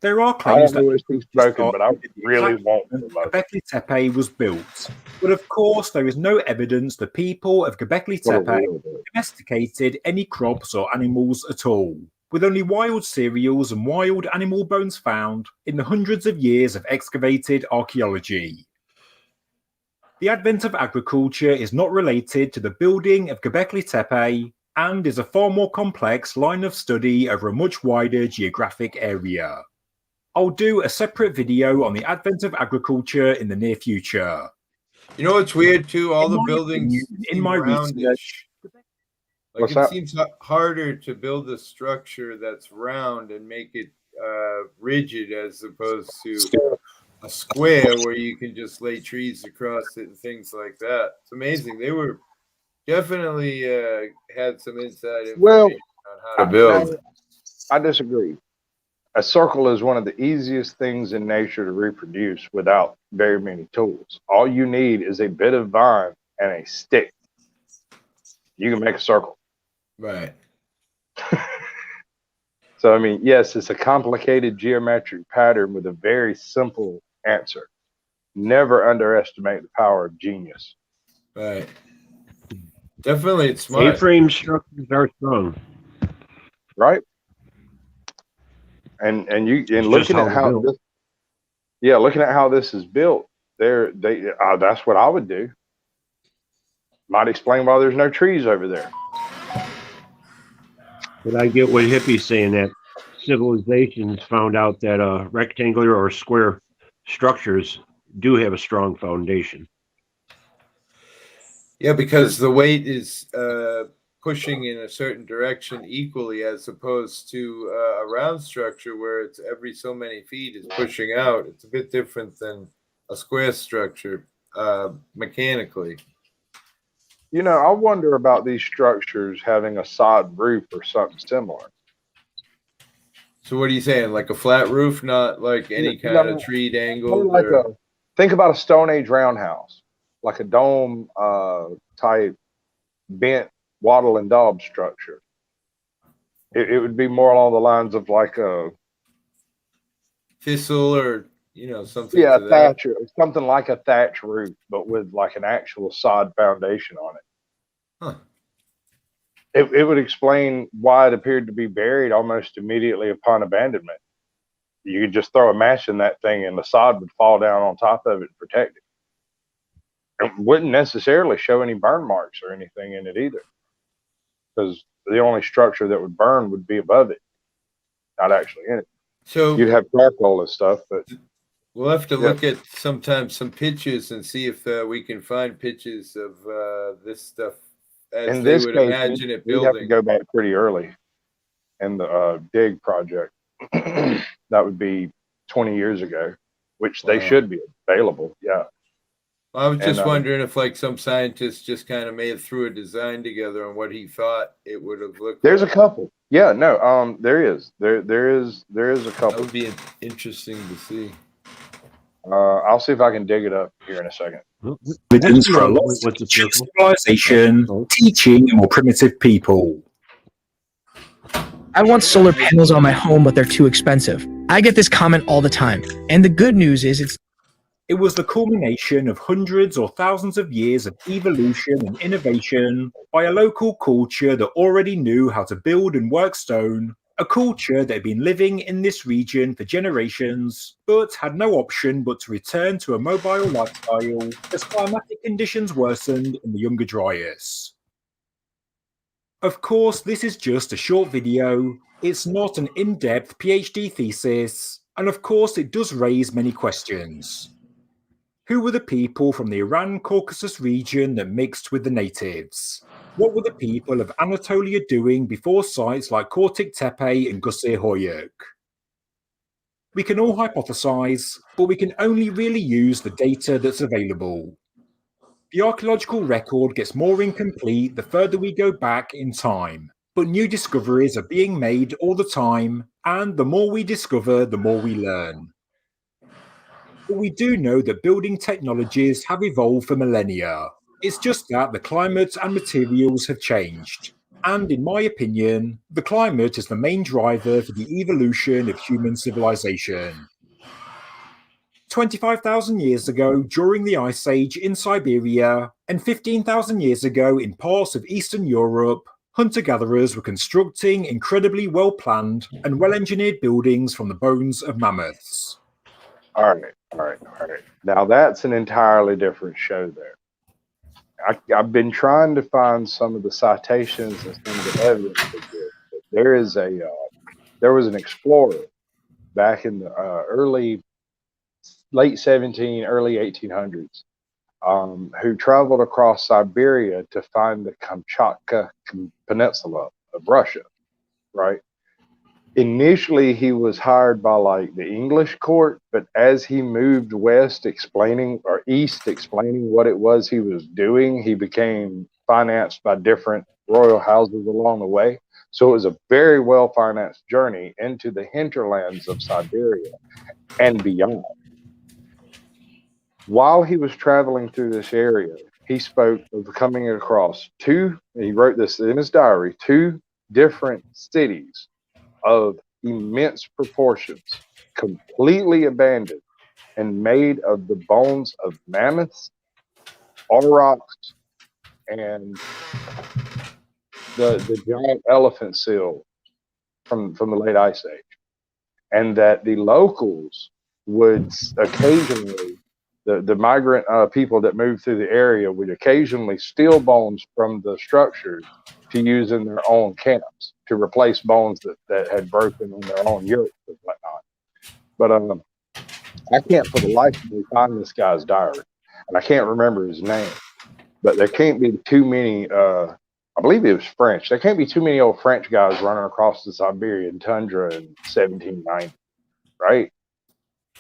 There are claims that but I really want Quebec Tepe was built, but of course there is no evidence the people of Quebec Tepe domesticated any crops or animals at all, with only wild cereals and wild animal bones found in the hundreds of years of excavated archaeology. The advent of agriculture is not related to the building of Quebec Tepe and is a far more complex line of study over a much wider geographic area. I'll do a separate video on the advent of agriculture in the near future. You know what's weird too? All the buildings in my research. Like What's it that? seems harder to build a structure that's round and make it rigid as opposed to a square where you can just lay trees across it and things like that. It's amazing. They were definitely had some inside information Well, on how to build. no, I disagree. A circle is one of the easiest things in nature to reproduce without very many tools. All you need is a bit of vine and a stick. You can make a circle. Right. So, I mean, yes, it's a complicated geometric pattern with a very simple answer. Never underestimate the power of genius. Right. Definitely, it's smart. A-frame structures are strong. Right? And It's looking just at how how they're built. looking at how this is built, that's what I would do. Might explain why there's no trees over there. But I get what Hippie's saying, that civilizations found out that rectangular or square structures do have a strong foundation. Yeah, because the weight is pushing in a certain direction equally, as opposed to a round structure where it's every so many feet is pushing out. It's a bit different than a square structure mechanically. You know, I wonder about these structures having a sod roof or something similar. So what are you saying? Like a flat roof, not like any kind No, of treed more angled? like Or... think about a Stone Age roundhouse, like a dome type bent wattle and daub structure. It would be more along the lines of like a thistle or something. Yeah, to that. thatch, something like a thatch roof, but with like an actual sod foundation on it. Huh. It would explain why it appeared to be buried almost immediately upon abandonment. You could just throw a match in that thing and the sod would fall down on top of it and protect it. It wouldn't necessarily show any burn marks or anything in it either, because the only structure that would burn would be above it, not actually in it. So you'd have charcoal and stuff, but we'll have to look at sometimes some pictures and see if we can find pictures of this stuff as in they this would case, imagine it we'd have to building. go back pretty early in the dig project. That would be 20 years ago, which they should be available. Yeah. I was just wondering if like some scientists just kind of made threw a design together on what he thought it would have looked There's like. a couple. Yeah, no, there is a couple. That would be interesting to see. I'll see if I can dig it up here in a second. Evidence for a lost civilization, teaching more primitive people. I want solar panels on my home, but they're too expensive. I get this comment all the time. And the good news is It was the culmination of hundreds or thousands of years of evolution and innovation by a local culture that already knew how to build and work stone, a culture that had been living in this region for generations, but had no option but to return to a mobile lifestyle as climatic conditions worsened in the Younger Dryas. Of course, this is just a short video, it's not an in-depth PhD thesis, and of course it does raise many questions. Who were the people from the Iran-Caucasus region that mixed with the natives? What were the people of Anatolia doing before sites like Quebec Tepe and Gusir-Hoyuk? We can all hypothesize, but we can only really use the data that's available. The archaeological record gets more incomplete the further we go back in time, but new discoveries are being made all the time, and the more we discover, the more we learn. But we do know that building technologies have evolved for millennia. It's just that the climate and materials have changed. And in my opinion, the climate is the main driver for the evolution of human civilization. 25,000 years ago during the Ice Age in Siberia, and 15,000 years ago in parts of Eastern Europe, hunter-gatherers were constructing incredibly well-planned and well-engineered buildings from the bones of mammoths. All right. Now that's an entirely different show there. I've been trying to find some of the citations and some of the evidence of this. But there was an explorer back in the late 1700s, early 1800s. who traveled across Siberia to find the Kamchatka Peninsula of Russia, right? Initially, he was hired by like the English court, but as he moved east, explaining what it was he was doing, he became financed by different royal houses along the way. So it was a very well financed journey into the hinterlands of Siberia and beyond. While he was traveling through this area, he spoke of coming across he wrote this in his diary, 2 different cities of immense proportions, completely abandoned and made of the bones of mammoths, aurochs, and the giant elephant seal from the late Ice Age. And that the locals would occasionally, the migrant people that moved through the area would occasionally steal bones from the structures to use in their own camps to replace bones that had broken on their own yurts and whatnot. But I can't for the life of me find this guy's diary, and I can't remember his name. But there can't be too many. I believe it was French. There can't be too many old French guys running across the Siberian tundra in 1790, right?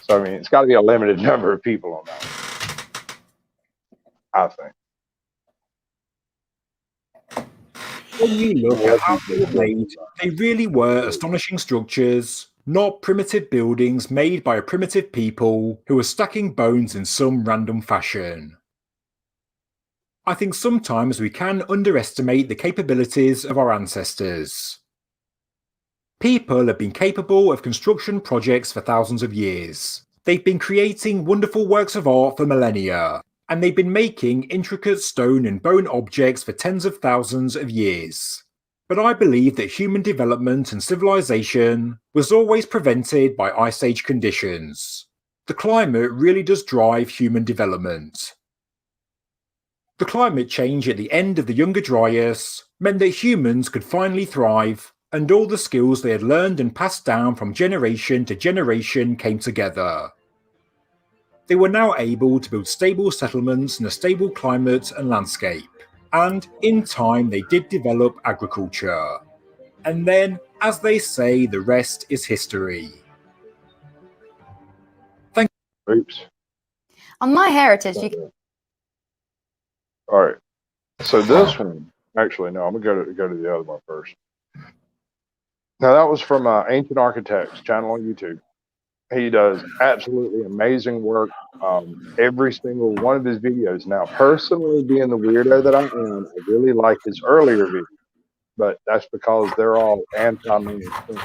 So I mean, it's got to be a limited number of people on that, I think. When you look at how they were made, they really were astonishing structures, not primitive buildings made by a primitive people who were stacking bones in some random fashion. I think sometimes we can underestimate the capabilities of our ancestors. People have been capable of construction projects for thousands of years. They've been creating wonderful works of art for millennia, and they've been making intricate stone and bone objects for tens of thousands of years. But I believe that human development and civilization was always prevented by Ice Age conditions. The climate really does drive human development. The climate change at the end of the Younger Dryas meant that humans could finally thrive, and all the skills they had learned and passed down from generation to generation came together. They were now able to build stable settlements in a stable climate and landscape, and in time they did develop agriculture. And then, as they say, the rest is history. Oops. On my heritage, you can. All right. So this one, actually, no, I'm gonna go to the other one first. Now that was from Ancient Architects channel on YouTube. He does absolutely amazing work. Every single one of his videos. Now, personally, being the weirdo that I am, I really like his earlier videos, but that's because they're all anti-mainstream.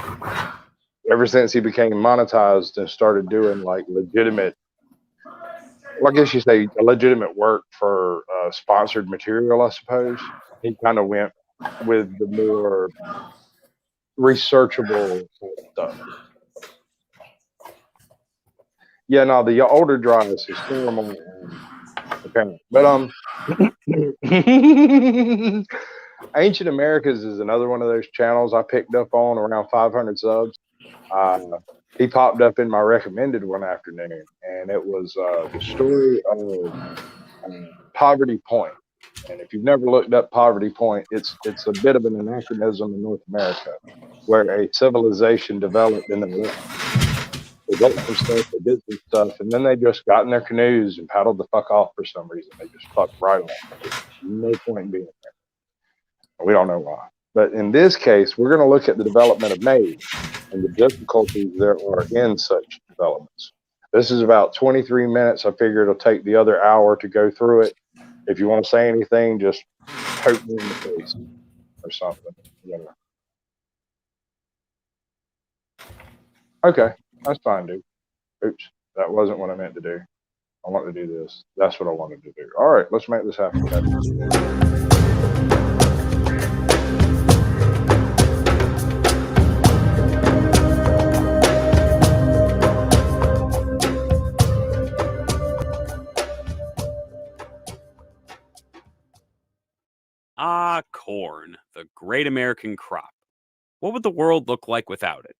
Ever since he became monetized and started doing like legitimate, well, I guess you say legitimate work for sponsored material, I suppose, he kind of went with the more researchable stuff. Yeah, no, the older Dryas is far more apparent. But Ancient Americas is another one of those channels I picked up on around 500 subs. He popped up in my recommended one afternoon, and it was the story of Poverty Point. And if you've never looked up Poverty Point, it's a bit of an anachronism in North America, where a civilization developed in the West. They built some stuff, they did some stuff, and then they just got in their canoes and paddled the fuck off for some reason. They just fucked right off. No point in being there. We don't know why. But in this case, we're going to look at the development of maize and the difficulties there are in such developments. This is about 23 minutes. I figure it'll take the other hour to go through it. If you want to say anything, just poke me in the face or something. Whatever. Okay, that's fine, dude. Oops, that wasn't what I meant to do. I want to do this. That's what I wanted to do. All right, let's make this happen. Ah, corn, the great American crop. What would the world look like without it?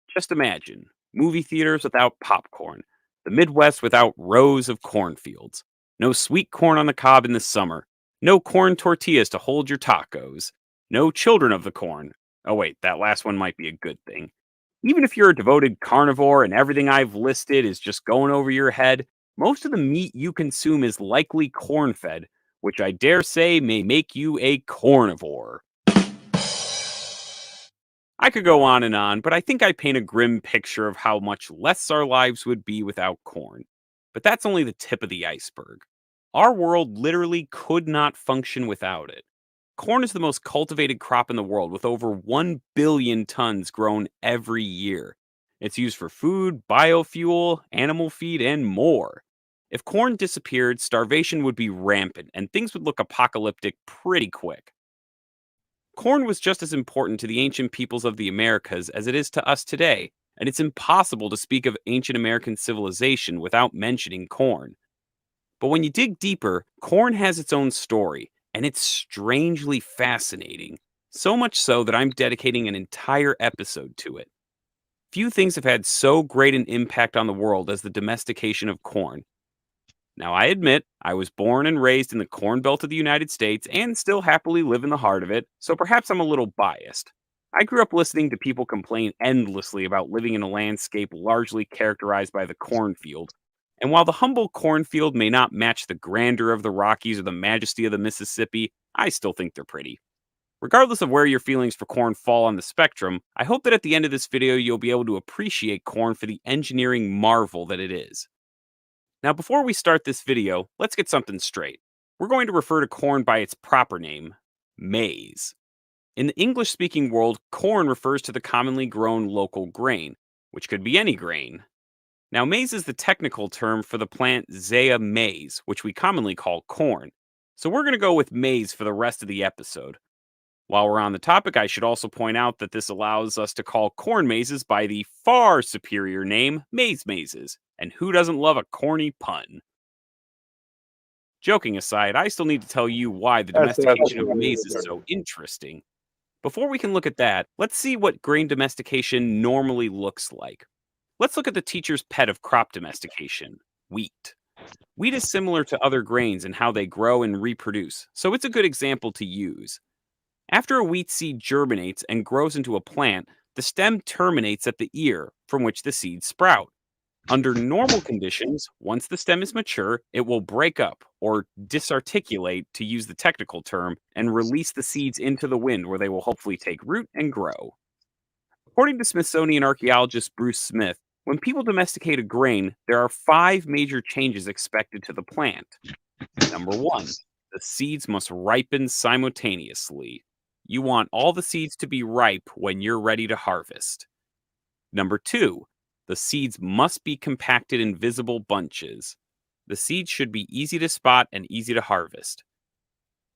Just imagine movie theaters without popcorn, the Midwest without rows of cornfields, No sweet corn on the cob in the summer. No corn tortillas to hold your tacos. No children of the corn. Oh, wait, that last one might be a good thing. Even if you're a devoted carnivore and everything I've listed is just going over your head, most of the meat you consume is likely corn fed, which I dare say may make you a cornivore. I could go on, but I think I paint a grim picture of how much less our lives would be without corn. But that's only the tip of the iceberg. Our world literally could not function without it. Corn is the most cultivated crop in the world, with over 1 billion tons grown every year. It's used for food, biofuel, animal feed, and more. If corn disappeared, starvation would be rampant, and things would look apocalyptic pretty quick. Corn was just as important to the ancient peoples of the Americas as it is to us today, and it's impossible to speak of ancient American civilization without mentioning corn. But when you dig deeper, corn has its own story, and it's strangely fascinating. So much so that I'm dedicating an entire episode to it. Few things have had so great an impact on the world as the domestication of corn. Now, I admit, I was born and raised in the Corn Belt of the United States and still happily live in the heart of it, so perhaps I'm a little biased. I grew up listening to people complain endlessly about living in a landscape largely characterized by the cornfield. And while the humble cornfield may not match the grandeur of the Rockies or the majesty of the Mississippi, I still think they're pretty. Regardless of where your feelings for corn fall on the spectrum, I hope that at the end of this video you'll be able to appreciate corn for the engineering marvel that it is. Now, before we start this video, let's get something straight. We're going to refer to corn by its proper name, maize. In the English-speaking world, corn refers to the commonly grown local grain, which could be any grain. Now, maize is the technical term for the plant Zea maize, which we commonly call corn. So we're going to go with maize for the rest of the episode. While we're on the topic, I should also point out that this allows us to call corn mazes by the far superior name maize mazes. And who doesn't love a corny pun? Joking aside, I still need to tell you why the domestication of maize is so interesting. Before we can look at that, let's see what grain domestication normally looks like. Let's look at the teacher's pet of crop domestication, wheat. Wheat is similar to other grains in how they grow and reproduce, so it's a good example to use. After a wheat seed germinates and grows into a plant, the stem terminates at the ear, from which the seeds sprout. Under normal conditions, once the stem is mature, it will break up, or disarticulate to use the technical term, and release the seeds into the wind where they will hopefully take root and grow. According to Smithsonian archaeologist Bruce Smith, when people domesticate a grain, there are 5 major changes expected to the plant. Number 1, the seeds must ripen simultaneously. You want all the seeds to be ripe when you're ready to harvest. Number 2, the seeds must be compacted in visible bunches. The seeds should be easy to spot and easy to harvest.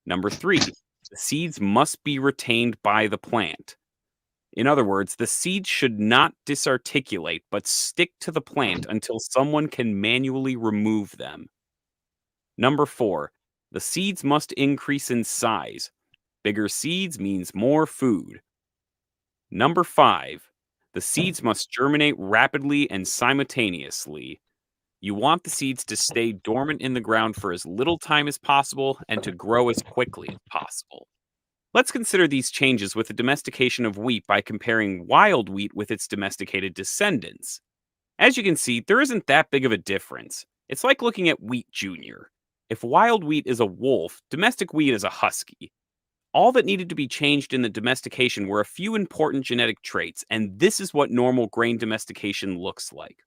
Number 3, the seeds must be retained by the plant. In other words, the seeds should not disarticulate but stick to the plant until someone can manually remove them. Number 4, the seeds must increase in size. Bigger seeds means more food. Number 5, the seeds must germinate rapidly and simultaneously. You want the seeds to stay dormant in the ground for as little time as possible and to grow as quickly as possible. Let's consider these changes with the domestication of wheat by comparing wild wheat with its domesticated descendants. As you can see, there isn't that big of a difference. It's like looking at wheat junior. If wild wheat is a wolf, domestic wheat is a husky. All that needed to be changed in the domestication were a few important genetic traits, and this is what normal grain domestication looks like.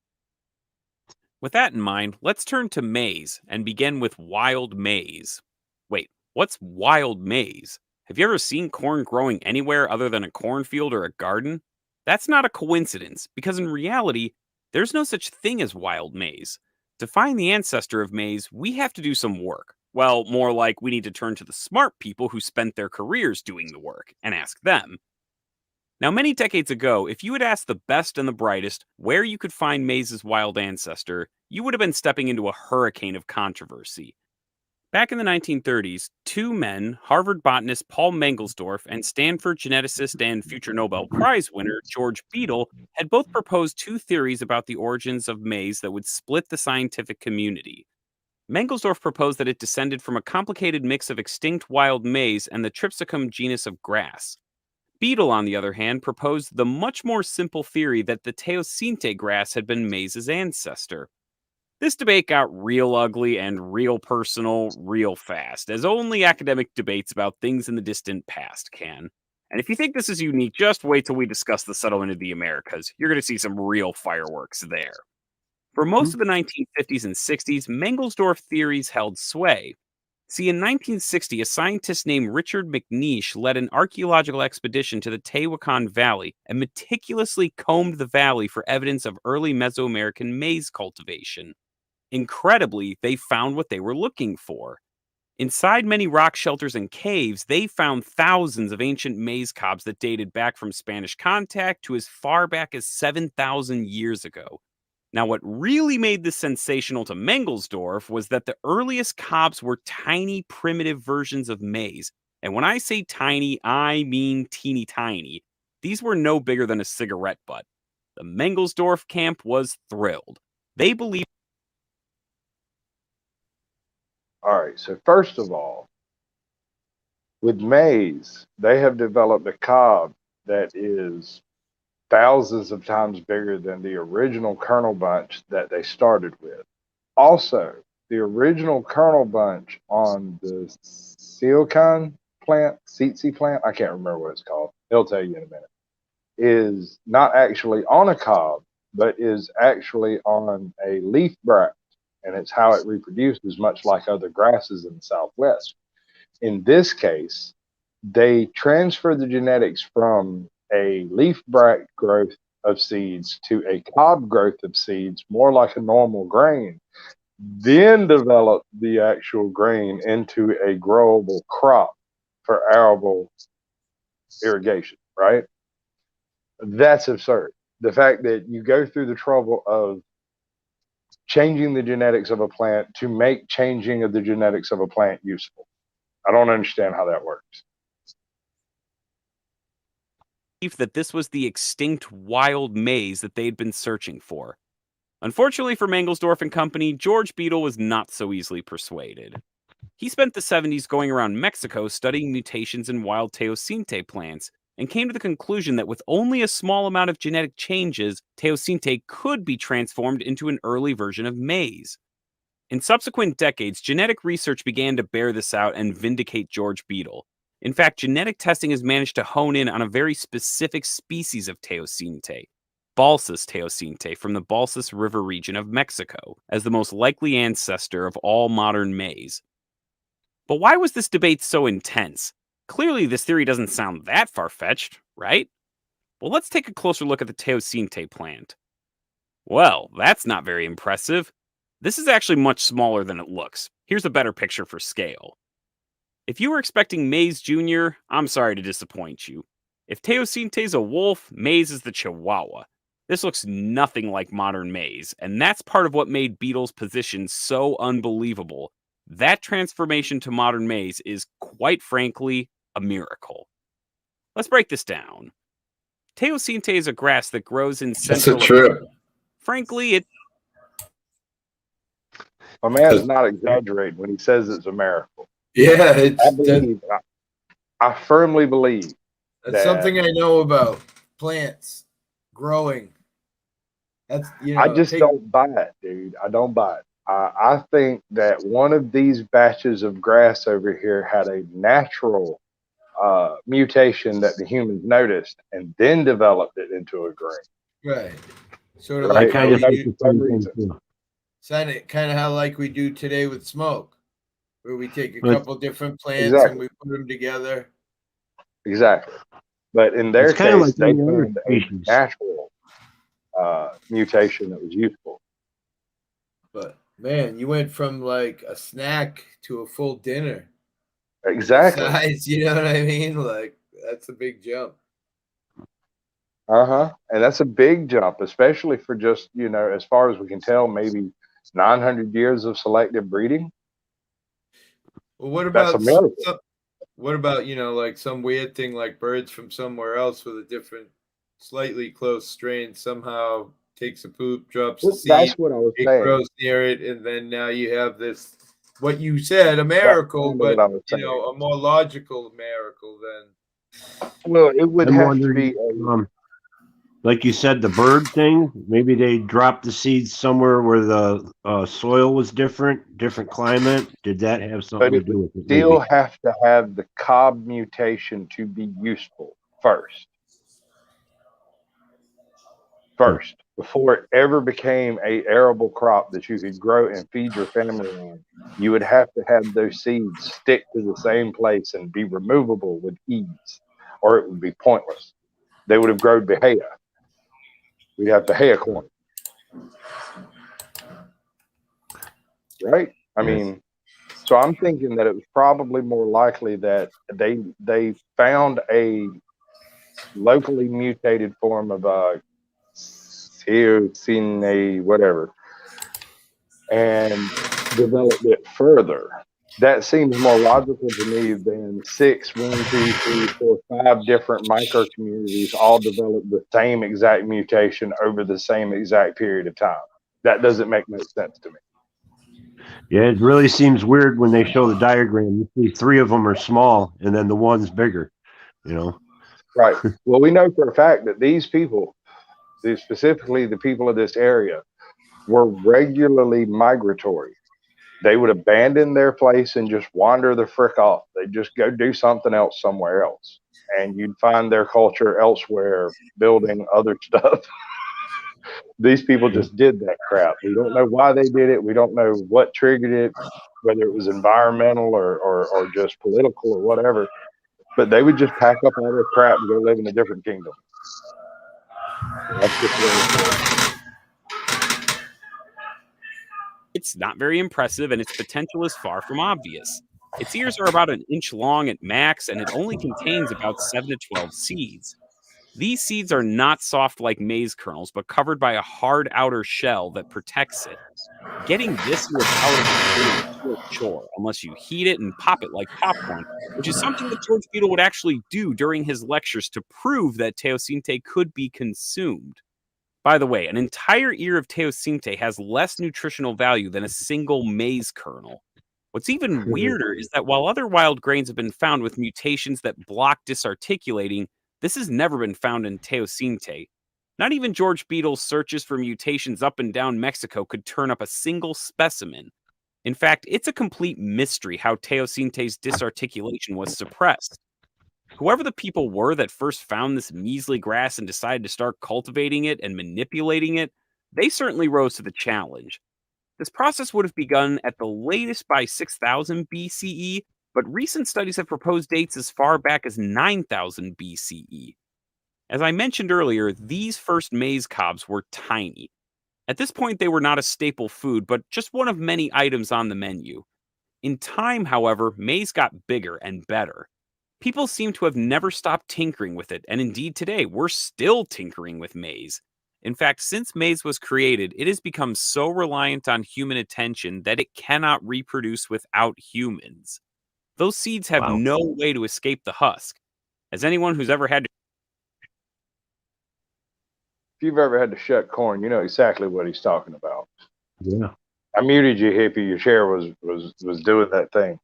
With that in mind, let's turn to maize and begin with wild maize. Wait, what's wild maize? Have you ever seen corn growing anywhere other than a cornfield or a garden? That's not a coincidence, because in reality, there's no such thing as wild maize. To find the ancestor of maize, we have to do some work. Well, more like we need to turn to the smart people who spent their careers doing the work and ask them. Now, many decades ago, if you had asked the best and the brightest where you could find maize's wild ancestor, you would have been stepping into a hurricane of controversy. Back in the 1930s, 2 men, Harvard botanist Paul Mangelsdorf and Stanford geneticist and future Nobel Prize winner George Beadle, had both proposed 2 theories about the origins of maize that would split the scientific community. Mangelsdorf proposed that it descended from a complicated mix of extinct wild maize and the Tripsacum genus of grass. Beadle, on the other hand, proposed the much more simple theory that the Teosinte grass had been maize's ancestor. This debate got real ugly and real personal real fast, as only academic debates about things in the distant past can. And if you think this is unique, just wait till we discuss the settlement of the Americas. You're going to see some real fireworks there. For most of the 1950s and 60s, Mangelsdorf theories held sway. See, in 1960, a scientist named Richard McNeish led an archaeological expedition to the Tehuacan Valley and meticulously combed the valley for evidence of early Mesoamerican maize cultivation. Incredibly, they found what they were looking for. Inside many rock shelters and caves, they found thousands of ancient maize cobs that dated back from Spanish contact to as far back as 7,000 years ago. Now, what really made this sensational to Mangelsdorf was that the earliest cobs were tiny, primitive versions of maize. And when I say tiny, I mean teeny tiny. These were no bigger than a cigarette butt. The Mangelsdorf camp was thrilled. They believed. All right, so first of all, with maize, they have developed a cob that is thousands of times bigger than the original kernel bunch that they started with. Also, the original kernel bunch on the Teosinte plant, I can't remember what it's called. He'll tell you in a minute, is not actually on a cob, but is actually on a leaf bract. And it's how it reproduces, much like other grasses in the Southwest. In this case, they transfer the genetics from a leaf bract growth of seeds to a cob growth of seeds, more like a normal grain, then develop the actual grain into a growable crop for arable irrigation, right? That's absurd. The fact that you go through the trouble of changing the genetics of a plant to make changing of the genetics of a plant useful. I don't understand how that works. That this was the extinct wild maize that they had been searching for. Unfortunately for Mangelsdorf and company, George Beadle was not so easily persuaded. He spent the 70s going around Mexico studying mutations in wild Teosinte plants, and came to the conclusion that with only a small amount of genetic changes, Teosinte could be transformed into an early version of maize. In subsequent decades, genetic research began to bear this out and vindicate George Beadle. In fact, genetic testing has managed to hone in on a very specific species of Teosinte, Balsas teosinte from the Balsas River region of Mexico, as the most likely ancestor of all modern maize. But why was this debate so intense? Clearly, this theory doesn't sound that far-fetched, right? Well, let's take a closer look at the Teosinte plant. Well, that's not very impressive. This is actually much smaller than it looks. Here's a better picture for scale. If you were expecting Maize Jr., I'm sorry to disappoint you. If Teosinte's a wolf, Maize is the Chihuahua. This looks nothing like modern maize, and that's part of what made Beadle's position so unbelievable. That transformation to modern maize is, quite frankly, a miracle. Let's break this down. Teosinte is a grass that grows in central... That's a trip. Frankly, it... My man's not exaggerating when he says it's a miracle. Yeah, I firmly believe that's something I know about plants growing. That's, you know, I just don't buy it, dude. I don't buy it. I think that one of these batches of grass over here had a natural mutation that the humans noticed and then developed it into a grain. Right. Sort of Right? like how we do, kind of how like we do today with smoke, where we take a couple different plants and we put them together. Exactly. But in their case, like they found a natural mutation that was useful. But man, you went from like a snack to a full dinner. Exactly. Size, you know what I mean? Like, that's a big jump. And that's a big jump, especially for just, you know, as far as we can tell, maybe 900 years of selective breeding. Well, what about you know, like some weird thing like birds from somewhere else with a different, slightly close strain somehow takes a poop, drops a seed, that's what I was saying. Grows near it, and then now you have this what you said, a miracle, kind of what but I was you saying. know, a more logical miracle than. Well, it would I'm have to wondering, be. like you said, the bird thing. Maybe they dropped the seeds somewhere where the soil was different climate. Did that have something But to it do would with it? still Maybe. have to have the cob mutation to be useful first. First, before it ever became a arable crop that you could grow and feed your family on, you would have to have those seeds stick to the same place and be removable with ease, or it would be pointless. They would have grown Bahia. We'd have Bahia corn, right? I mean, so I'm thinking that it was probably more likely that they found a locally mutated form of Teosinte, whatever, and developed it further. That seems more logical to me than 5 different micro communities all develop the same exact mutation over the same exact period of time. That doesn't make no sense to me. Yeah, it really seems weird when they show the diagram. You see 3 of them are small, and then the one's bigger. You know. Right. Well, we know for a fact that these people, specifically the people of this area, were regularly migratory. They would abandon their place and just wander the frick off. They'd just go do something else somewhere else. And you'd find their culture elsewhere building other stuff. These people just did that crap. We don't know why they did it. We don't know what triggered it, whether it was environmental or just political or whatever. But they would just pack up all their crap and go live in a different kingdom. That's just the way it works. It's not very impressive, and its potential is far from obvious. Its ears are about an inch long at max, and it only contains about 7 to 12 seeds. These seeds are not soft like maize kernels, but covered by a hard outer shell that protects it. Getting this in your palatable food is a short chore, unless you heat it and pop it like popcorn, which is something that George Beadle would actually do during his lectures to prove that teosinte could be consumed. By the way, an entire ear of teosinte has less nutritional value than a single maize kernel. What's even weirder is that while other wild grains have been found with mutations that block disarticulating, this has never been found in teosinte. Not even George Beadle's searches for mutations up and down Mexico could turn up a single specimen. In fact, it's a complete mystery how teosinte's disarticulation was suppressed. Whoever the people were that first found this measly grass and decided to start cultivating it and manipulating it, they certainly rose to the challenge. This process would have begun at the latest by 6000 BCE, but recent studies have proposed dates as far back as 9000 BCE. As I mentioned earlier, these first maize cobs were tiny. At this point, they were not a staple food, but just one of many items on the menu. In time, however, maize got bigger and better. People seem to have never stopped tinkering with it, and indeed today, we're still tinkering with maize. In fact, since maize was created, it has become so reliant on human attention that it cannot reproduce without humans. Those seeds have no way to escape the husk. As anyone who's ever had to If you've ever had to shuck corn, you know exactly what he's talking about. Yeah. I muted you, hippie. Your chair was doing that thing.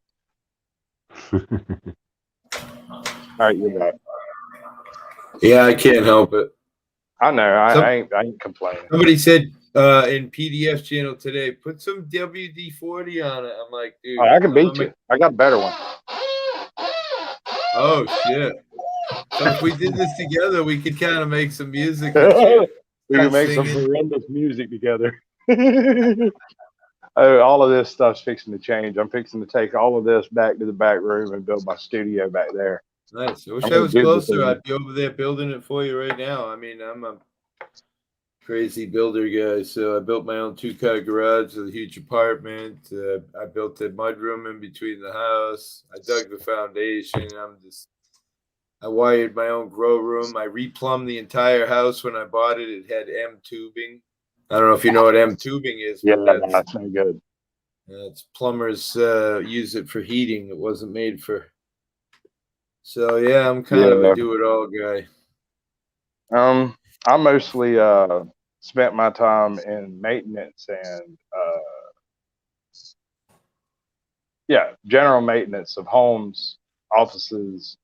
All right, you're back. Yeah, I can't help it. I know. I ain't complaining. Somebody said in PDF channel today, put some WD-40 on it. I'm like, dude. I can beat you. I got a better one. Oh, shit. So if we did this together, we could kind of make some music. We can make some horrendous music together. All of this stuff's fixing to change. I'm fixing to take all of this back to the back room and build my studio back there. Nice. I wish I was closer. I'd be over there building it for you right now. I mean, I'm a crazy builder guy. So I built my own 2-car garage with a huge apartment. I built a mudroom in between the house. I dug the foundation. I wired my own grow room. I replumbed the entire house when I bought it. It had M tubing. I don't know if you know what M tubing is. Yeah, that's not good. It's plumbers use it for heating. It wasn't made for. So yeah, I'm kind of a do-it-all guy. I mostly spent my time in maintenance and yeah, general maintenance of homes, offices.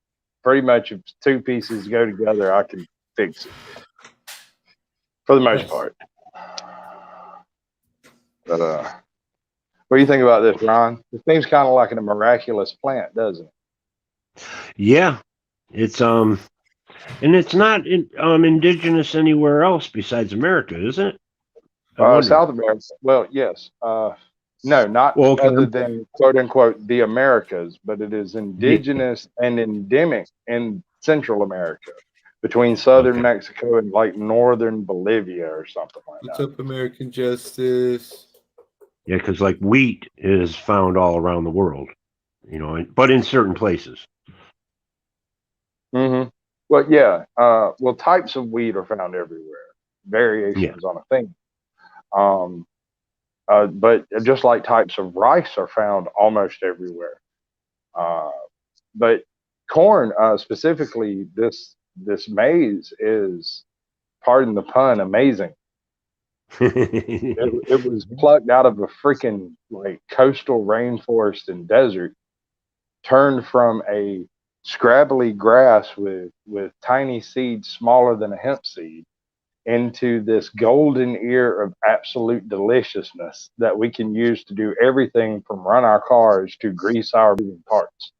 Pretty much, if two pieces go together, I can fix it for the most Nice. part. But what do you think about this, Ron? It seems kind of like a miraculous plant, doesn't it? Yeah, it's and it's not indigenous anywhere else besides America, is it? I wonder. South America. Well, yes. No, not Well, okay. other than quote unquote the Americas, but it is indigenous and endemic in Central America, between southern Mexico and like northern Bolivia or something like What's that. up, American Justice? Yeah, because like wheat is found all around the world, you know, but in certain places. Mm-hmm. Well, yeah. Well, types of wheat are found everywhere. Variations on a thing. But just like types of rice are found almost everywhere. But corn, specifically, this maize is, pardon the pun, amazing. It was plucked out of a freaking like coastal rainforest and desert, turned from a scrabbly grass with tiny seeds smaller than a hemp seed into this golden ear of absolute deliciousness that we can use to do everything from run our cars to grease our moving parts.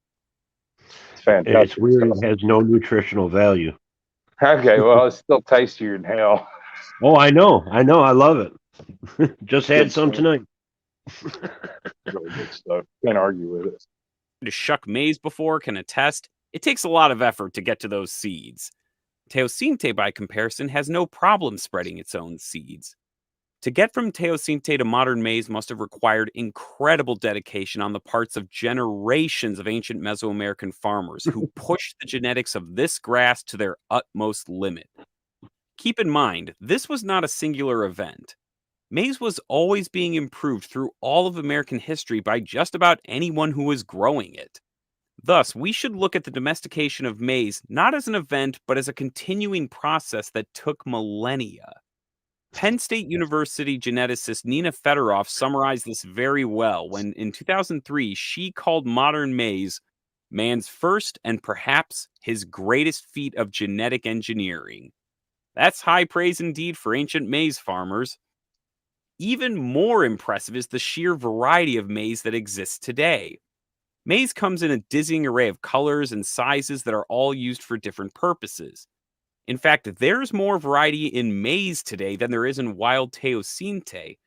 It's fantastic. It's weird. It has no nutritional value. Okay, well, it's still tastier than hell. Oh, I know. I love it. Just had some tonight. Really good stuff. Can't argue with it. To shuck maize before can attest, it takes a lot of effort to get to those seeds. Teosinte, by comparison, has no problem spreading its own seeds. To get from Teosinte to modern maize must have required incredible dedication on the parts of generations of ancient Mesoamerican farmers who pushed the genetics of this grass to their utmost limit. Keep in mind, this was not a singular event. Maize was always being improved through all of American history by just about anyone who was growing it. Thus, we should look at the domestication of maize not as an event, but as a continuing process that took millennia. Penn State University geneticist Nina Fedorov summarized this very well when, in 2003, she called modern maize man's first and perhaps his greatest feat of genetic engineering. That's high praise indeed for ancient maize farmers. Even more impressive is the sheer variety of maize that exists today. Maize comes in a dizzying array of colors and sizes that are all used for different purposes. In fact, there's more variety in maize today than there is in wild teosinte.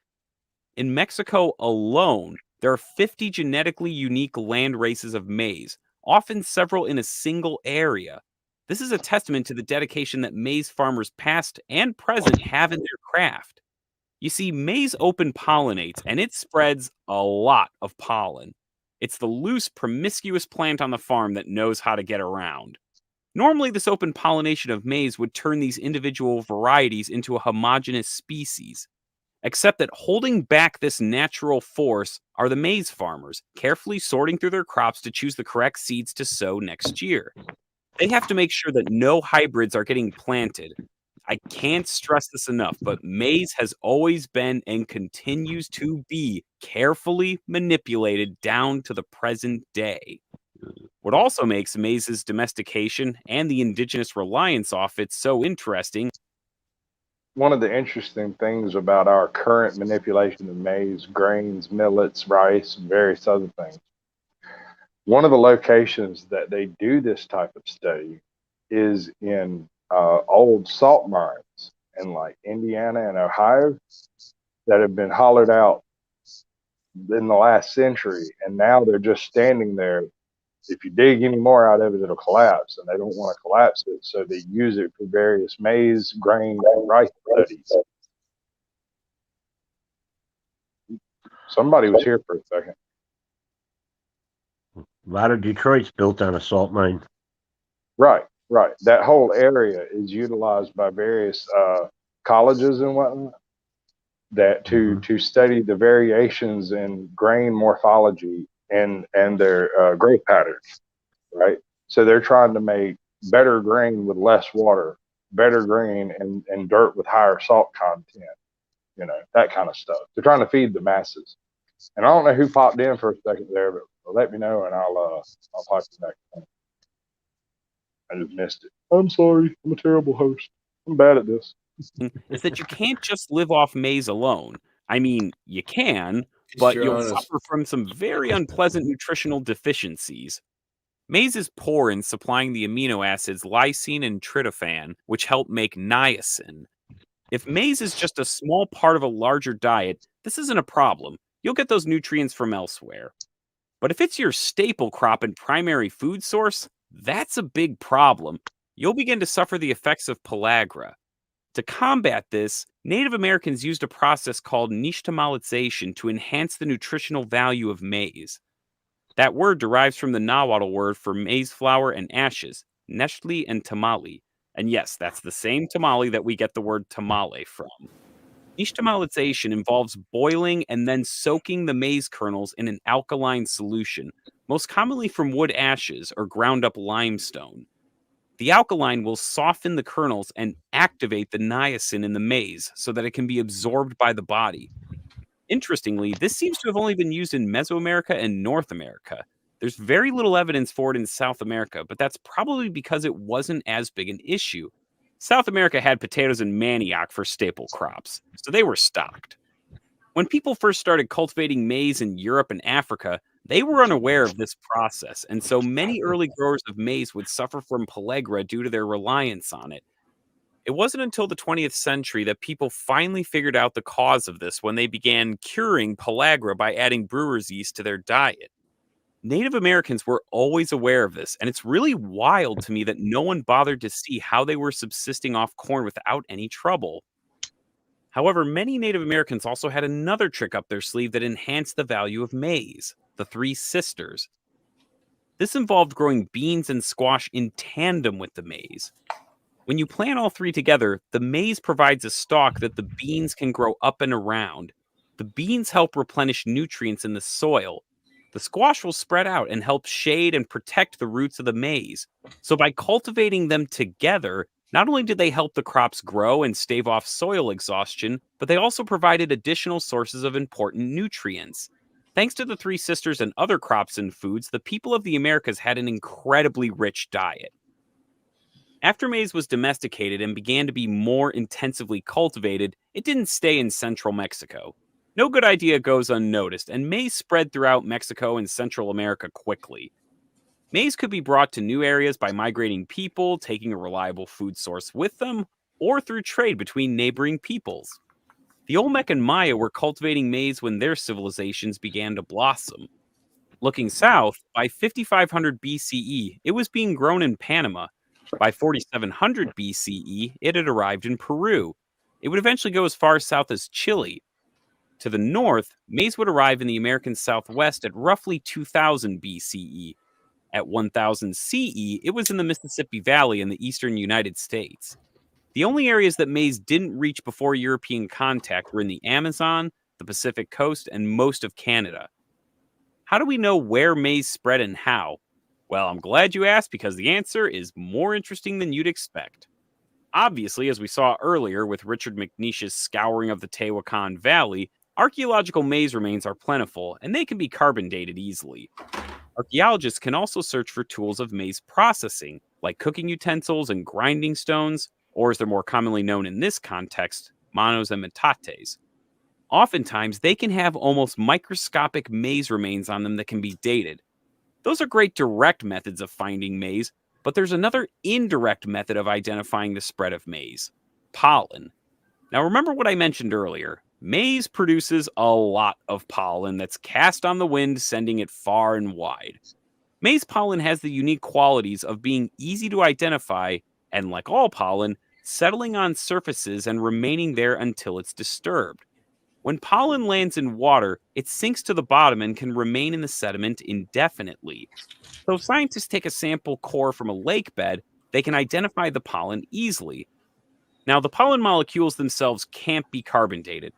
In Mexico alone, there are 50 genetically unique land races of maize, often several in a single area. This is a testament to the dedication that maize farmers past and present have in their craft. You see, maize open pollinates, and it spreads a lot of pollen. It's the loose, promiscuous plant on the farm that knows how to get around. Normally, this open pollination of maize would turn these individual varieties into a homogeneous species. Except that holding back this natural force are the maize farmers, carefully sorting through their crops to choose the correct seeds to sow next year. They have to make sure that no hybrids are getting planted. I can't stress this enough, but maize has always been and continues to be carefully manipulated down to the present day. What also makes maize's domestication and the indigenous reliance off it so interesting. One of the interesting things about our current manipulation of maize, grains, millets, rice, and various other things, one of the locations that they do this type of study is in old salt mines in like Indiana and Ohio that have been hollowed out in the last century, and now they're just standing there. If you dig any more out of it, it'll collapse, and they don't want to collapse it, so they use it for various maize, grain, and rice studies. Somebody was here for a second. A lot of Detroit's built on a salt mine. Right. That whole area is utilized by various colleges and whatnot that to study the variations in grain morphology and their growth patterns, right? So they're trying to make better grain with less water, better grain and dirt with higher salt content, that kind of stuff. They're trying to feed the masses. And I don't know who popped in for a second there, but let me know and I'll pop you back in. I just missed it. I'm sorry. I'm a terrible host. I'm bad at this. Is that you can't just live off maize alone. I mean, you can, Yes, but you're you'll honest. suffer from some very unpleasant nutritional deficiencies. Maize is poor in supplying the amino acids lysine and tryptophan, which help make niacin. If maize is just a small part of a larger diet, this isn't a problem. You'll get those nutrients from elsewhere. But if it's your staple crop and primary food source, that's a big problem. You'll begin to suffer the effects of pellagra. To combat this, Native Americans used a process called nixtamalization to enhance the nutritional value of maize. That word derives from the Nahuatl word for maize flour and ashes, nextli and tamale. And yes, that's the same tamale that we get the word tamale from. Nixtamalization involves boiling and then soaking the maize kernels in an alkaline solution, most commonly from wood ashes or ground up limestone. The alkaline will soften the kernels and activate the niacin in the maize so that it can be absorbed by the body. Interestingly, this seems to have only been used in Mesoamerica and North America. There's very little evidence for it in South America, but that's probably because it wasn't as big an issue. South America had potatoes and manioc for staple crops, so they were stocked. When people first started cultivating maize in Europe and Africa, they were unaware of this process, and so many early growers of maize would suffer from pellagra due to their reliance on it. It wasn't until the 20th century that people finally figured out the cause of this when they began curing pellagra by adding brewer's yeast to their diet. Native Americans were always aware of this, and it's really wild to me that no one bothered to see how they were subsisting off corn without any trouble. However, many Native Americans also had another trick up their sleeve that enhanced the value of maize, the Three Sisters. This involved growing beans and squash in tandem with the maize. When you plant all three together, the maize provides a stalk that the beans can grow up and around. The beans help replenish nutrients in the soil. The squash will spread out and help shade and protect the roots of the maize. So by cultivating them together, not only did they help the crops grow and stave off soil exhaustion, but they also provided additional sources of important nutrients. Thanks to the Three Sisters and other crops and foods, the people of the Americas had an incredibly rich diet. After maize was domesticated and began to be more intensively cultivated, it didn't stay in central Mexico. No good idea goes unnoticed, and maize spread throughout Mexico and Central America quickly. Maize could be brought to new areas by migrating people, taking a reliable food source with them, or through trade between neighboring peoples. The Olmec and Maya were cultivating maize when their civilizations began to blossom. Looking south, by 5500 BCE, it was being grown in Panama. By 4700 BCE, it had arrived in Peru. It would eventually go as far south as Chile. To the north, maize would arrive in the American Southwest at roughly 2000 BCE. At 1000 CE, it was in the Mississippi Valley in the eastern United States. The only areas that maize didn't reach before European contact were in the Amazon, the Pacific coast, and most of Canada. How do we know where maize spread and how? Well, I'm glad you asked because the answer is more interesting than you'd expect. Obviously, as we saw earlier with Richard McNeish's scouring of the Tehuacan Valley, archaeological maize remains are plentiful and they can be carbon dated easily. Archaeologists can also search for tools of maize processing, like cooking utensils and grinding stones, or as they're more commonly known in this context, manos and metates. Oftentimes, they can have almost microscopic maize remains on them that can be dated. Those are great direct methods of finding maize, but there's another indirect method of identifying the spread of maize: pollen. Now remember what I mentioned earlier. Maize produces a lot of pollen that's cast on the wind, sending it far and wide. Maize pollen has the unique qualities of being easy to identify and, like all pollen, settling on surfaces and remaining there until it's disturbed. When pollen lands in water, it sinks to the bottom and can remain in the sediment indefinitely. So if scientists take a sample core from a lake bed, they can identify the pollen easily. Now, the pollen molecules themselves can't be carbon dated,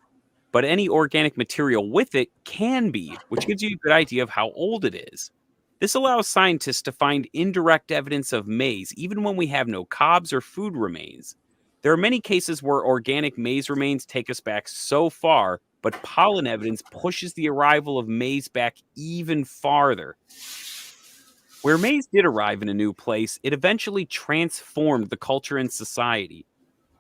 but any organic material with it can be, which gives you a good idea of how old it is. This allows scientists to find indirect evidence of maize even when we have no cobs or food remains. There are many cases where organic maize remains take us back so far but pollen evidence pushes the arrival of maize back even farther. Where maize did arrive in a new place, it eventually transformed the culture and society.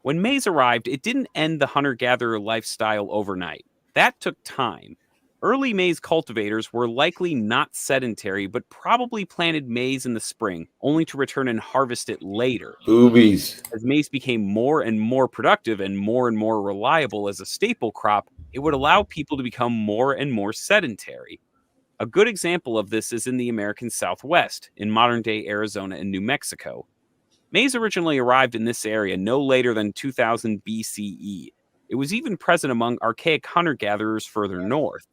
When maize arrived, it didn't end the hunter-gatherer lifestyle overnight. That took time. Early maize cultivators were likely not sedentary, but probably planted maize in the spring, only to return and harvest it later. Boobies. As maize became more and more productive and more reliable as a staple crop, it would allow people to become more and more sedentary. A good example of this is in the American Southwest, in modern-day Arizona and New Mexico. Maize originally arrived in this area no later than 2000 BCE. It was even present among archaic hunter-gatherers further north.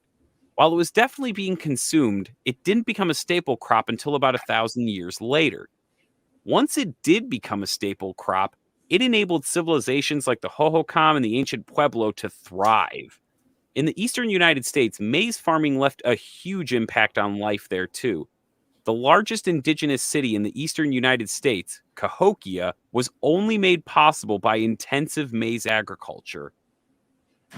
While it was definitely being consumed, it didn't become a staple crop until about 1,000 years later. Once it did become a staple crop, it enabled civilizations like the Hohokam and the ancient Pueblo to thrive. In the eastern United States, maize farming left a huge impact on life there too. The largest indigenous city in the eastern United States, Cahokia, was only made possible by intensive maize agriculture.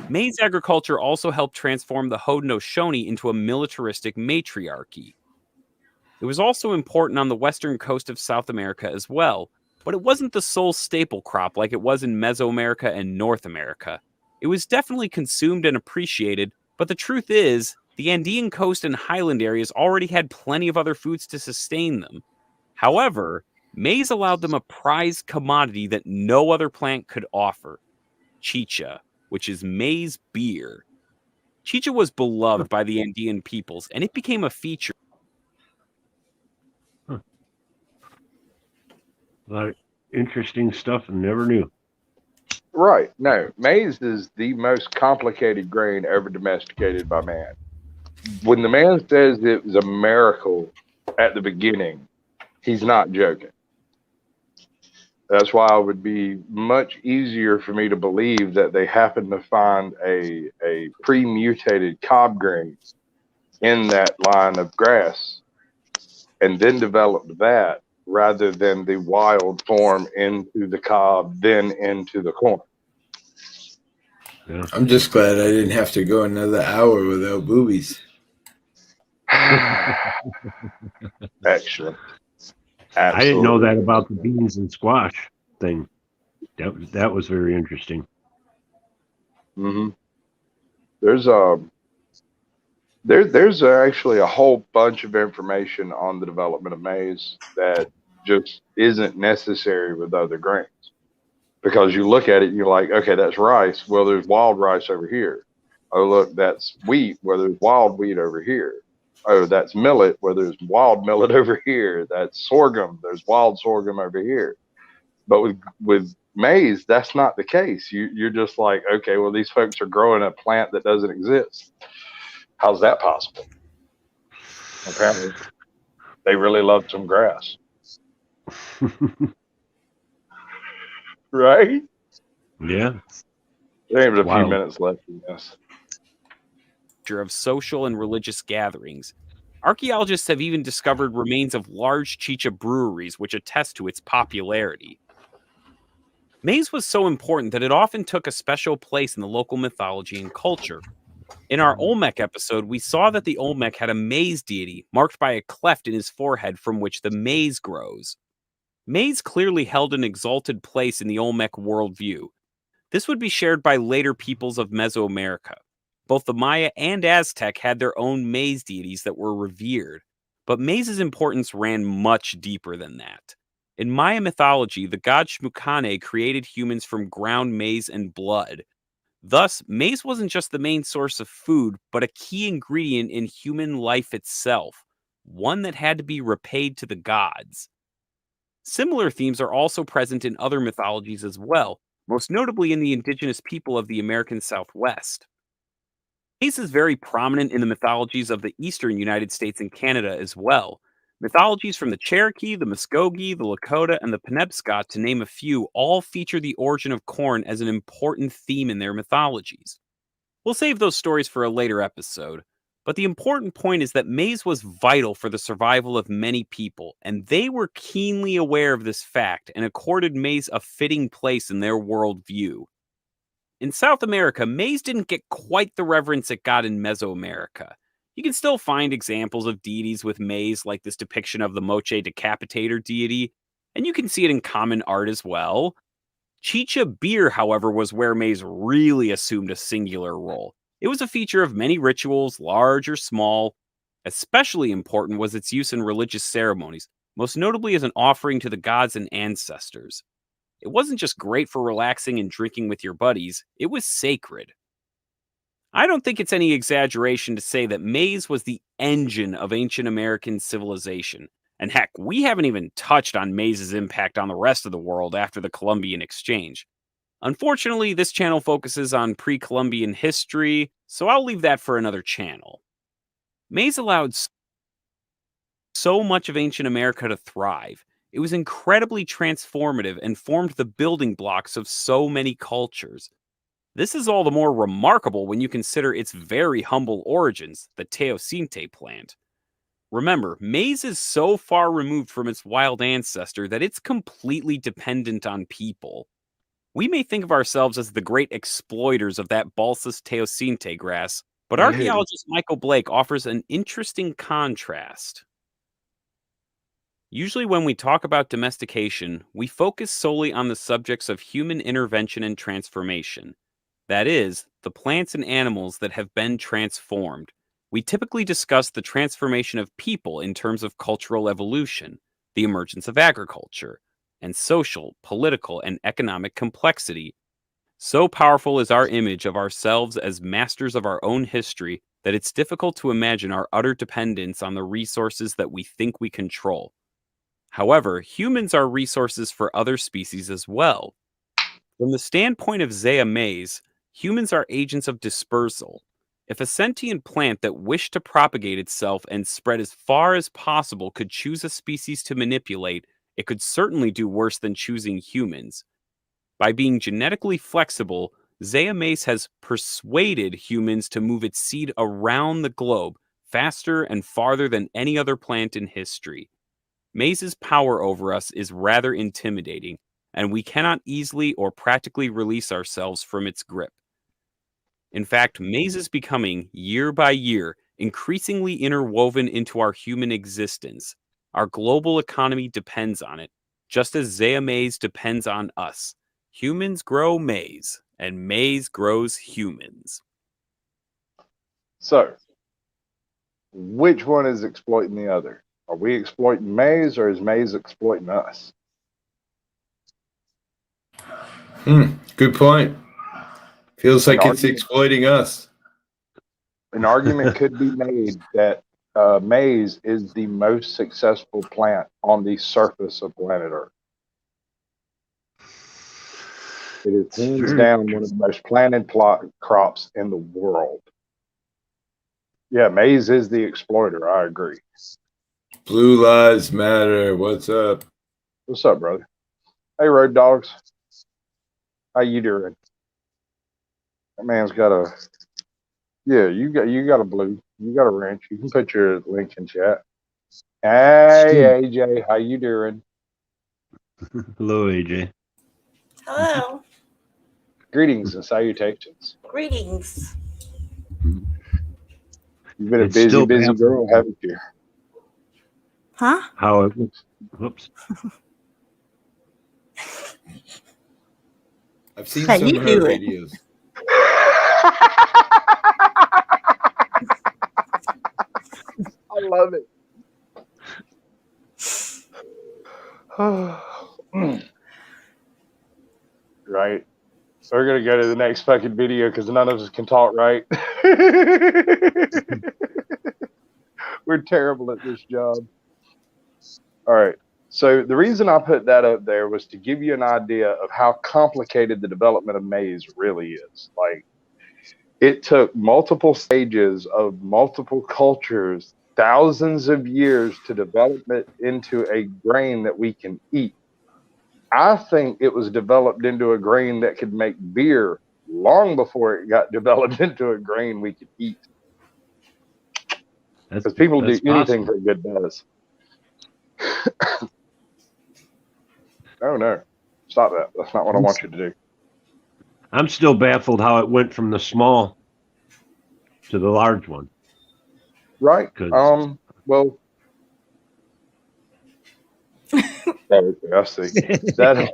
Maize agriculture also helped transform the Haudenosaunee into a militaristic matriarchy. It was also important on the western coast of South America as well, but it wasn't the sole staple crop like it was in Mesoamerica and North America. It was definitely consumed and appreciated, but the truth is, the Andean coast and highland areas already had plenty of other foods to sustain them. However, maize allowed them a prized commodity that no other plant could offer: chicha, which is maize beer. Chicha was beloved by the Andean peoples, and it became a feature. A lot of interesting stuff and never knew. Right. No, maize is the most complicated grain ever domesticated by man. When the man says it was a miracle at the beginning, he's not joking. That's why it would be much easier for me to believe that they happened to find a pre-mutated cob grain in that line of grass and then developed that rather than the wild form into the cob, then into the corn. Yeah. I'm just glad I didn't have to go another hour without boobies. Excellent. I didn't know Absolutely. that about the beans and squash thing. That was very interesting. Mm-hmm. There's actually a whole bunch of information on the development of maize that just isn't necessary with other grains. Because you look at it and you're like, okay, that's rice. Well, there's wild rice over here. Oh, look, that's wheat. Well, there's wild wheat over here. Oh, that's millet. Well, there's wild millet over here. That's sorghum. There's wild sorghum over here. But with maize, that's not the case. You're just like, okay, well, these folks are growing a plant that doesn't exist. How's that possible? Apparently, they really love some grass. Right? Yeah. There's a few Wow. minutes left in this. Of social and religious gatherings. Archaeologists have even discovered remains of large chicha breweries, which attest to its popularity. Maize was so important that it often took a special place in the local mythology and culture. In our Olmec episode, we saw that the Olmec had a maize deity marked by a cleft in his forehead from which the maize grows. Maize clearly held an exalted place in the Olmec worldview. This would be shared by later peoples of Mesoamerica. Both the Maya and Aztec had their own maize deities that were revered, but maize's importance ran much deeper than that. In Maya mythology, the god Shmukane created humans from ground maize and blood. Thus, maize wasn't just the main source of food, but a key ingredient in human life itself, one that had to be repaid to the gods. Similar themes are also present in other mythologies as well, most notably in the indigenous people of the American Southwest. Maize is very prominent in the mythologies of the eastern United States and Canada as well. Mythologies from the Cherokee, the Muskogee, the Lakota, and the Penobscot, to name a few, all feature the origin of corn as an important theme in their mythologies. We'll save those stories for a later episode, but the important point is that maize was vital for the survival of many people, and they were keenly aware of this fact and accorded maize a fitting place in their worldview. In South America, maize didn't get quite the reverence it got in Mesoamerica. You can still find examples of deities with maize, like this depiction of the Moche Decapitator deity, and you can see it in common art as well. Chicha beer, however, was where maize really assumed a singular role. It was a feature of many rituals, large or small. Especially important was its use in religious ceremonies, most notably as an offering to the gods and ancestors. It wasn't just great for relaxing and drinking with your buddies, it was sacred. I don't think it's any exaggeration to say that maize was the engine of ancient American civilization. And heck, we haven't even touched on maize's impact on the rest of the world after the Columbian Exchange. Unfortunately, this channel focuses on pre-Columbian history, so I'll leave that for another channel. Maize allowed so much of ancient America to thrive. It was incredibly transformative and formed the building blocks of so many cultures. This is all the more remarkable when you consider its very humble origins, the Teosinte plant. Remember, maize is so far removed from its wild ancestor that it's completely dependent on people. We may think of ourselves as the great exploiters of that Balsas teosinte grass, but archaeologist Michael Blake offers an interesting contrast. Usually when we talk about domestication, we focus solely on the subjects of human intervention and transformation. That is, the plants and animals that have been transformed. We typically discuss the transformation of people in terms of cultural evolution, the emergence of agriculture, and social, political, and economic complexity. So powerful is our image of ourselves as masters of our own history that it's difficult to imagine our utter dependence on the resources that we think we control. However, humans are resources for other species as well. From the standpoint of Zea mays, humans are agents of dispersal. If a sentient plant that wished to propagate itself and spread as far as possible could choose a species to manipulate, it could certainly do worse than choosing humans. By being genetically flexible, Zea mays has persuaded humans to move its seed around the globe faster and farther than any other plant in history. Maize's power over us is rather intimidating, and we cannot easily or practically release ourselves from its grip. In fact, maize is becoming, year by year, increasingly interwoven into our human existence. Our global economy depends on it, just as Zea mays depends on us. Humans grow maize, and maize grows humans. So, which one is exploiting the other? Are we exploiting maize, or is maize exploiting us? Good point. Feels like it's argument- exploiting us. An argument could be made that maize is the most successful plant on the surface of planet Earth. It is hands down one of the most planted crops in the world. Yeah, maize is the exploiter. I agree. Blue Lives Matter. What's up? What's up, brother? Hey, Road Dogs. How you doing? That man's got a... Yeah, you got a blue. You got a wrench. You can put your link in chat. Hey, AJ. How you doing? Hello, AJ. Hello. Greetings and salutations. Greetings. You've been a It's busy still girl, haven't you? Huh? How it looks. Whoops. I've seen How some you of her doing? videos. I love it. Right. So we're gonna go to the next fucking video because none of us can talk right. We're terrible at this job. All right. So the reason I put that up there was to give you an idea of how complicated the development of maize really is. Like, it took multiple stages of multiple cultures, thousands of years to develop it into a grain that we can eat. I think it was developed into a grain that could make beer long before it got developed into a grain we could eat. Because people do anything for a good buzz. Oh no. Stop that. That's not what I want you to do. I'm still baffled how it went from the small to the large one. Right. 'Cause- Well, okay, I see. That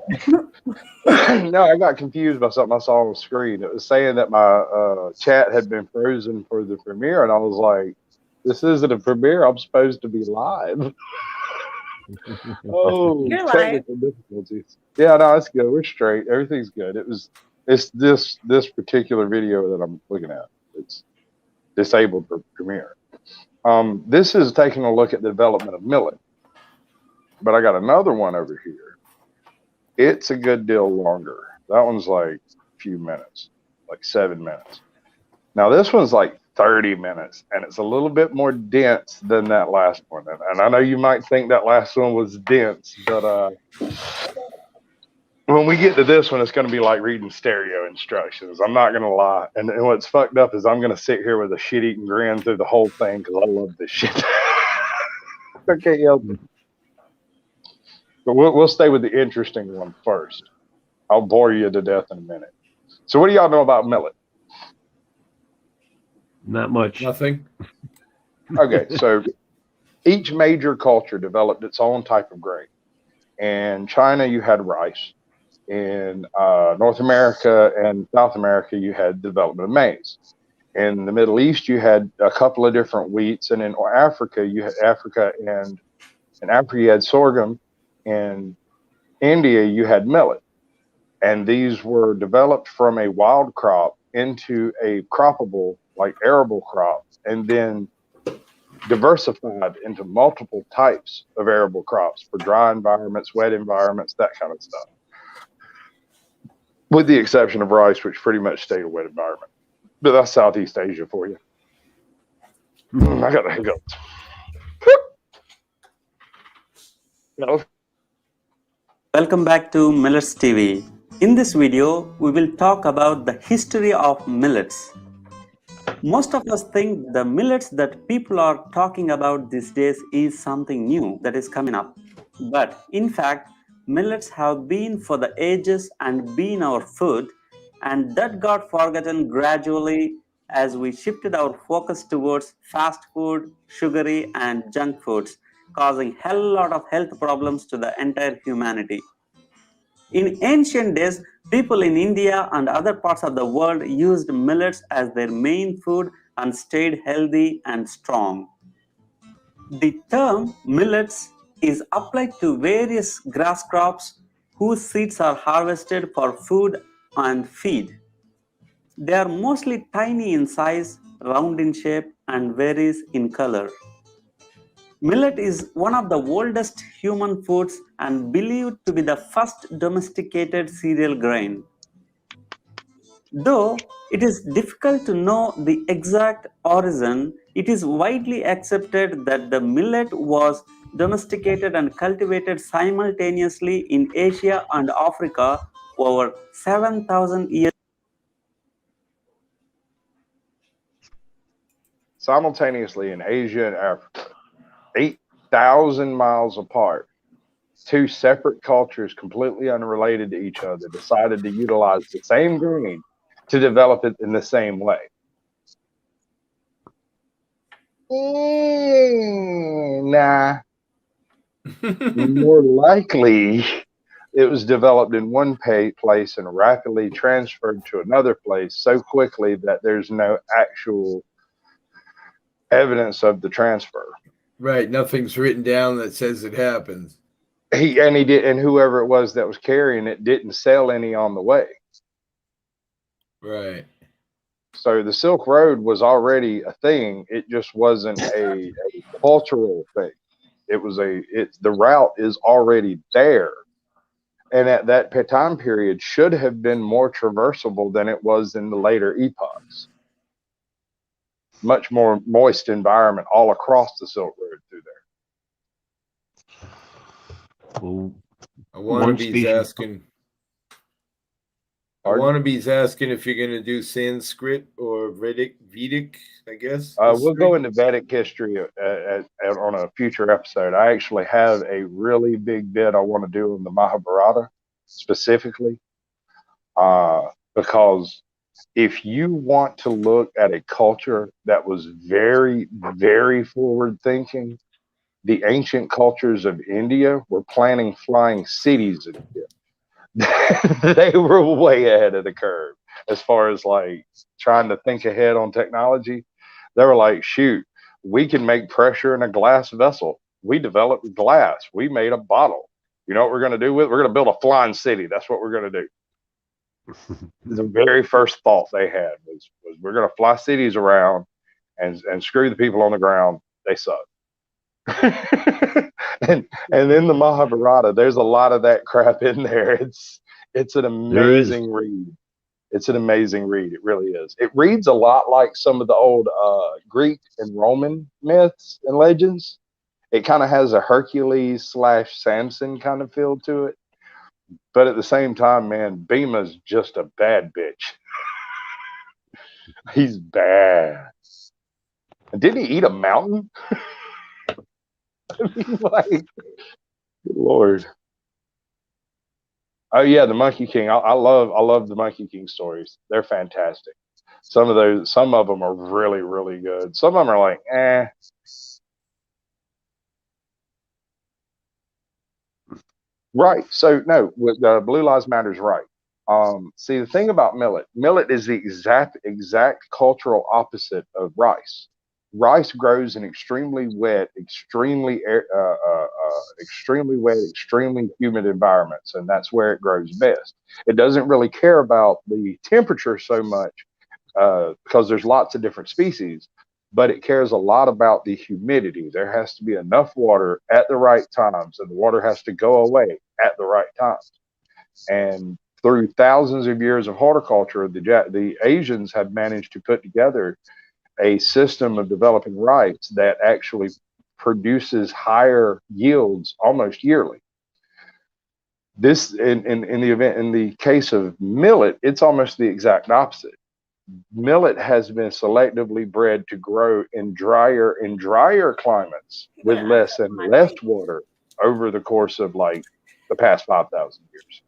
no, I got confused by something I saw on the screen. It was saying that my chat had been frozen for the premiere, and I was like, "This isn't a premiere. I'm supposed to be live." Oh, You're live. technical difficulties. Yeah, no, it's good. We're straight. Everything's good. It's this particular video that I'm looking at. It's disabled for premiere. This is taking a look at the development of millet, but I got another one over here. It's a good deal longer. That one's like a few minutes, like 7 minutes. Now this one's like 30 minutes, and it's a little bit more dense than that last one. And I know you might think that last one was dense, but when we get to this one, it's going to be like reading stereo instructions. I'm not going to lie. And what's fucked up is I'm going to sit here with a shit-eating grin through the whole thing because I love this shit. I can't help it. But we'll stay with the interesting one first. I'll bore you to death in a minute. So what do y'all know about millet? Not much. Nothing. Okay, so each major culture developed its own type of grain. In China, you had rice. In North America and South America, you had development of maize. In the Middle East, you had a couple of different wheats, and in Africa, you had in Africa you had sorghum. In India, you had millet, and these were developed from a wild crop into a croppable, like arable crop, and then diversified into multiple types of arable crops for dry environments, wet environments, that kind of stuff. With the exception of rice, which pretty much stayed a wet environment. But that's Southeast Asia for you. I got the hiccups. No. Welcome back to Millets TV. In this video, we will talk about the history of millets. Most of us think the millets that people are talking about these days is something new that is coming up. But in fact, millets have been for the ages and been our food, and that got forgotten gradually as we shifted our focus towards fast food, sugary and junk foods, causing hell lot of health problems to the entire humanity. In ancient days, people in India and other parts of the world used millets as their main food and stayed healthy and strong. The term millets is applied to various grass crops whose seeds are harvested for food and feed. They are mostly tiny in size, round in shape, and varies in color. Millet is one of the oldest human foods and believed to be the first domesticated cereal grain. Though it is difficult to know the exact origin, it is widely accepted that the millet was domesticated and cultivated simultaneously in Asia and Africa over 7,000 years. Simultaneously in Asia and Africa, 8,000 miles apart, two separate cultures completely unrelated to each other decided to utilize the same grain to develop it in the same way. Nah. More likely, it was developed in one place and rapidly transferred to another place so quickly that there's no actual evidence of the transfer. Right, nothing's written down that says it happens. He did, and whoever it was that was carrying it didn't sell any on the way. Right. So the Silk Road was already a thing. It just wasn't a cultural thing. It was the route is already there. And at that time period should have been more traversable than it was in the later epochs. Much more moist environment all across the Silk Road through there. Well, I wannabe's asking if you're going to do Sanskrit or Vedic, I guess. We'll go into Vedic history on a future episode. I actually have a really big bit I want to do on the Mahabharata specifically. because if you want to look at a culture that was very, very forward thinking, the ancient cultures of India were planning flying cities and shit. They were way ahead of the curve as far as like trying to think ahead on technology. They were like, shoot, we can make pressure in a glass vessel. We developed glass. We made a bottle. You know what we're going to do with it? We're going to build a flying city. That's what we're going to do. The very first thought they had was we're going to fly cities around and screw the people on the ground. They suck. and in the Mahabharata, there's a lot of that crap in there. It's an amazing read. It's an amazing read. It really is. It reads a lot like some of the old Greek and Roman myths and legends. It kind of has a Hercules / Samson kind of feel to it. But at the same time, man, Bhima's just a bad bitch. He's bad. And didn't he eat a mountain? I mean, like, good Lord. Oh yeah, the Monkey King. I love the Monkey King stories. They're fantastic. Some of them are really, really good. Some of them are like, eh. Right. So no, with Blue Lives Matter's right. See, the thing about millet is the exact cultural opposite of rice. Rice grows in extremely wet, extremely humid environments, and that's where it grows best. It doesn't really care about the temperature so much because there's lots of different species, but it cares a lot about the humidity. There has to be enough water at the right times, and the water has to go away at the right times. And through thousands of years of horticulture, the Asians have managed to put together a system of developing rice that actually produces higher yields almost yearly. This in the case of millet, it's almost the exact opposite. Millet has been selectively bred to grow in drier climates with less and less water over the course of like the past 5,000 years.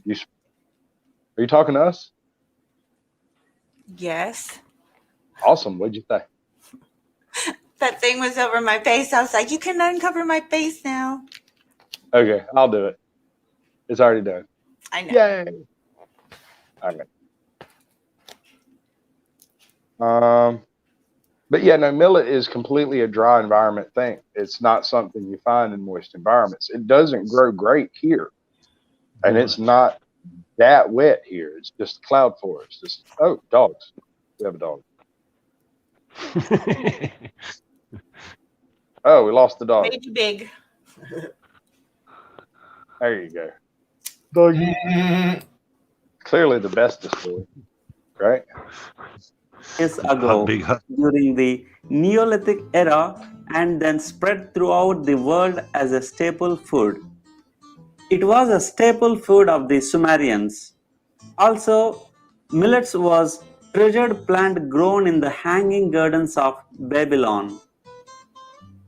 Are you talking to us? Yes. Awesome. What'd you say? That thing was over my face. I was like, you can uncover my face now. Okay, I'll do it. It's already done. I know. Yay. Okay. But yeah, no, millet is completely a dry environment thing. It's not something you find in moist environments. It doesn't grow great here. And it's not that wet here. It's just cloud forest. Oh, dogs. We have a dog. Oh, we lost the dog. Made you big. There you go. Doggy. Clearly the bestest boy, right? Years ago, during the Neolithic era, and then spread throughout the world as a staple food. It was a staple food of the Sumerians. Also, millets was treasured plant grown in the hanging gardens of Babylon.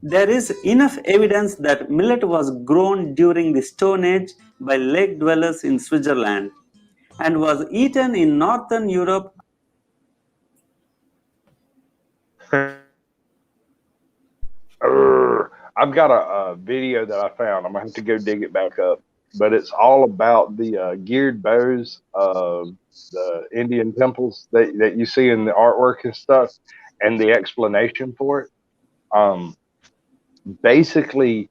There is enough evidence that millet was grown during the Stone Age by lake dwellers in Switzerland and was eaten in Northern Europe. I've got a video that I found. I'm gonna have to go dig it back up, but it's all about the geared bows of the Indian temples that you see in the artwork and stuff, and the explanation for it. Basically,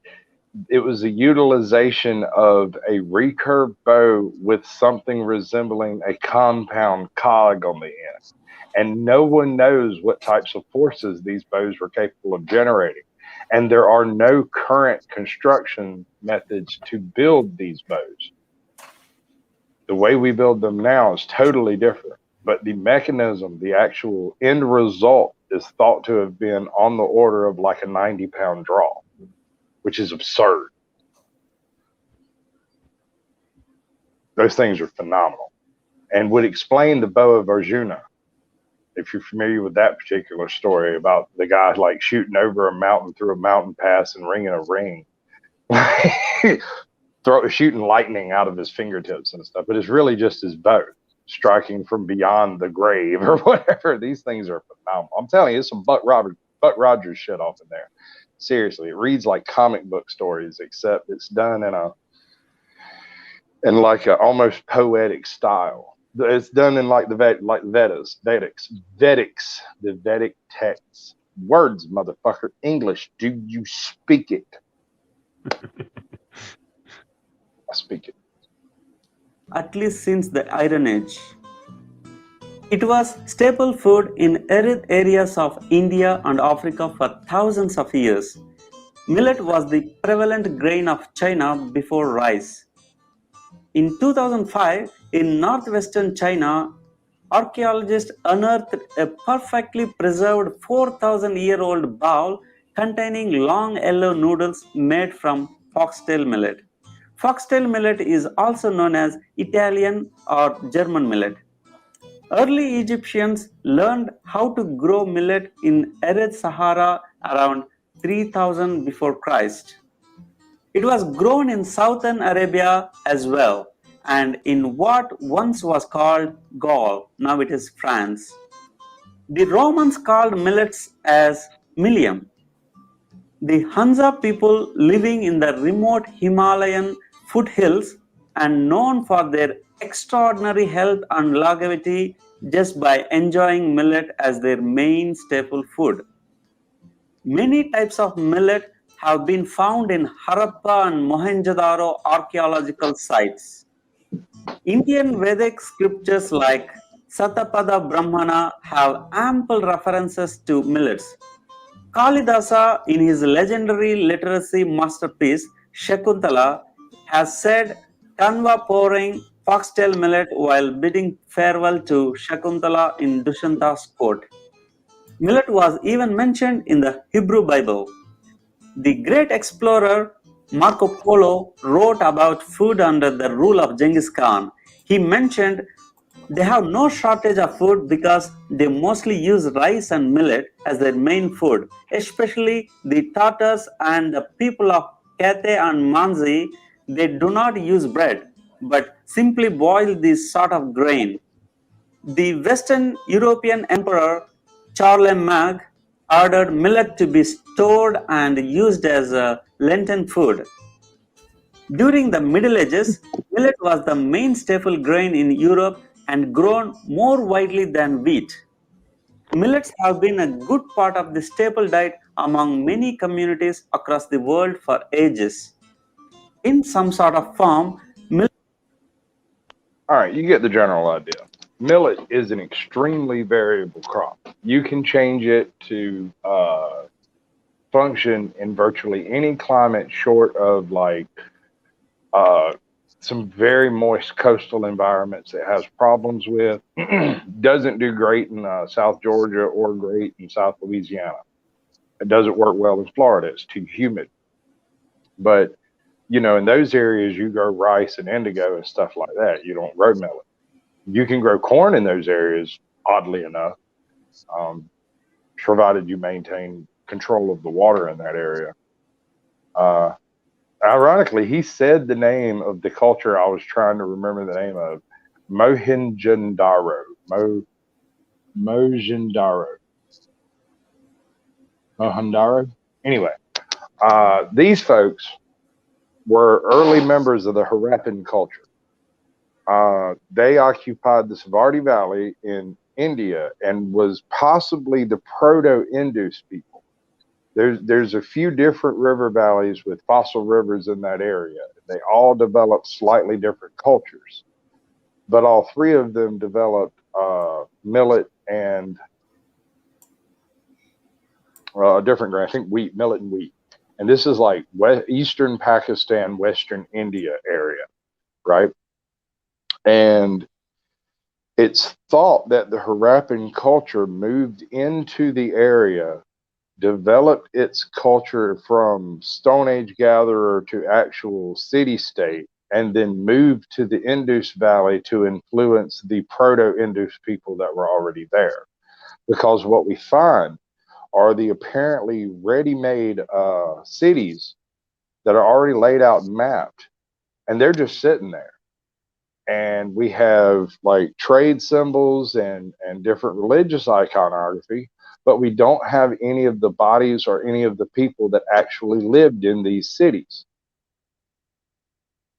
it was a utilization of a recurve bow with something resembling a compound cog on the end, and no one knows what types of forces these bows were capable of generating. And there are no current construction methods to build these bows. The way we build them now is totally different, but the mechanism, the actual end result, is thought to have been on the order of like a 90-pound draw, which is absurd. Those things are phenomenal and would explain the bow of Arjuna. If you're familiar with that particular story about the guy like shooting over a mountain through a mountain pass and ringing a ring. shooting lightning out of his fingertips and stuff, but it's really just his bow striking from beyond the grave or whatever. These things are phenomenal. I'm telling you, it's some Buck Rogers shit off in there. Seriously, it reads like comic book stories, except it's done in like a almost poetic style. It's done in like the Vedic texts. Words, motherfucker. English. Do you speak it? I speak it. At least since the Iron Age. It was staple food in arid areas of India and Africa for thousands of years. Millet was the prevalent grain of China before rice. In 2005, in northwestern China, archaeologists unearthed a perfectly preserved 4,000-year-old bowl containing long yellow noodles made from foxtail millet. Foxtail millet is also known as Italian or German millet. Early Egyptians learned how to grow millet in arid Sahara around 3000 before Christ. It was grown in southern Arabia as well, and in what once was called Gaul, now it is France. The Romans called millets as millium. The Hunza people living in the remote Himalayan foothills and known for their extraordinary health and longevity just by enjoying millet as their main staple food. Many types of millet have been found in Harappa and Mohenjo-daro archaeological sites. Indian Vedic scriptures like Satapada Brahmana have ample references to millets. Kalidasa, in his legendary literacy masterpiece Shakuntala, has said Tanva pouring foxtail millet while bidding farewell to Shakuntala in Dushanta's court. Millet was even mentioned in the Hebrew Bible. The great explorer Marco Polo wrote about food under the rule of Genghis Khan. He mentioned they have no shortage of food because they mostly use rice and millet as their main food, especially the Tatars and the people of Cathay and Manzi. They do not use bread, but simply boil this sort of grain. The Western European Emperor Charlemagne ordered millet to be stored and used as a Lenten food. During the Middle Ages, millet was the main staple grain in Europe and grown more widely than wheat. Millets have been a good part of the staple diet among many communities across the world for ages. In some sort of form, millet. All right, you get the general idea. Millet is an extremely variable crop. You can change it to function in virtually any climate short of like some very moist coastal environments it has problems with. Doesn't do great in South Georgia or great in South Louisiana. It doesn't work well in Florida. It's too humid. But, you know, in those areas, you grow rice and indigo and stuff like that. You don't grow millet. You can grow corn in those areas, oddly enough, provided you maintain control of the water in that area. Ironically, he said the name of the culture I was trying to remember the name of, Mohenjo-daro. Mohenjo-daro. Anyway, these folks were early members of the Harappan culture. They occupied the Savardi Valley in India and was possibly the proto-Indus people. There's a few different river valleys with fossil rivers in that area. They all developed slightly different cultures, but all three of them developed millet and a different grain. I think wheat, millet and wheat. And this is like eastern Pakistan, western India area, right? And it's thought that the Harappan culture moved into the area, developed its culture from Stone Age gatherer to actual city-state, and then moved to the Indus Valley to influence the proto-Indus people that were already there. Because what we find are the apparently ready-made cities that are already laid out and mapped and they're just sitting there. And we have like trade symbols and different religious iconography, but we don't have any of the bodies or any of the people that actually lived in these cities.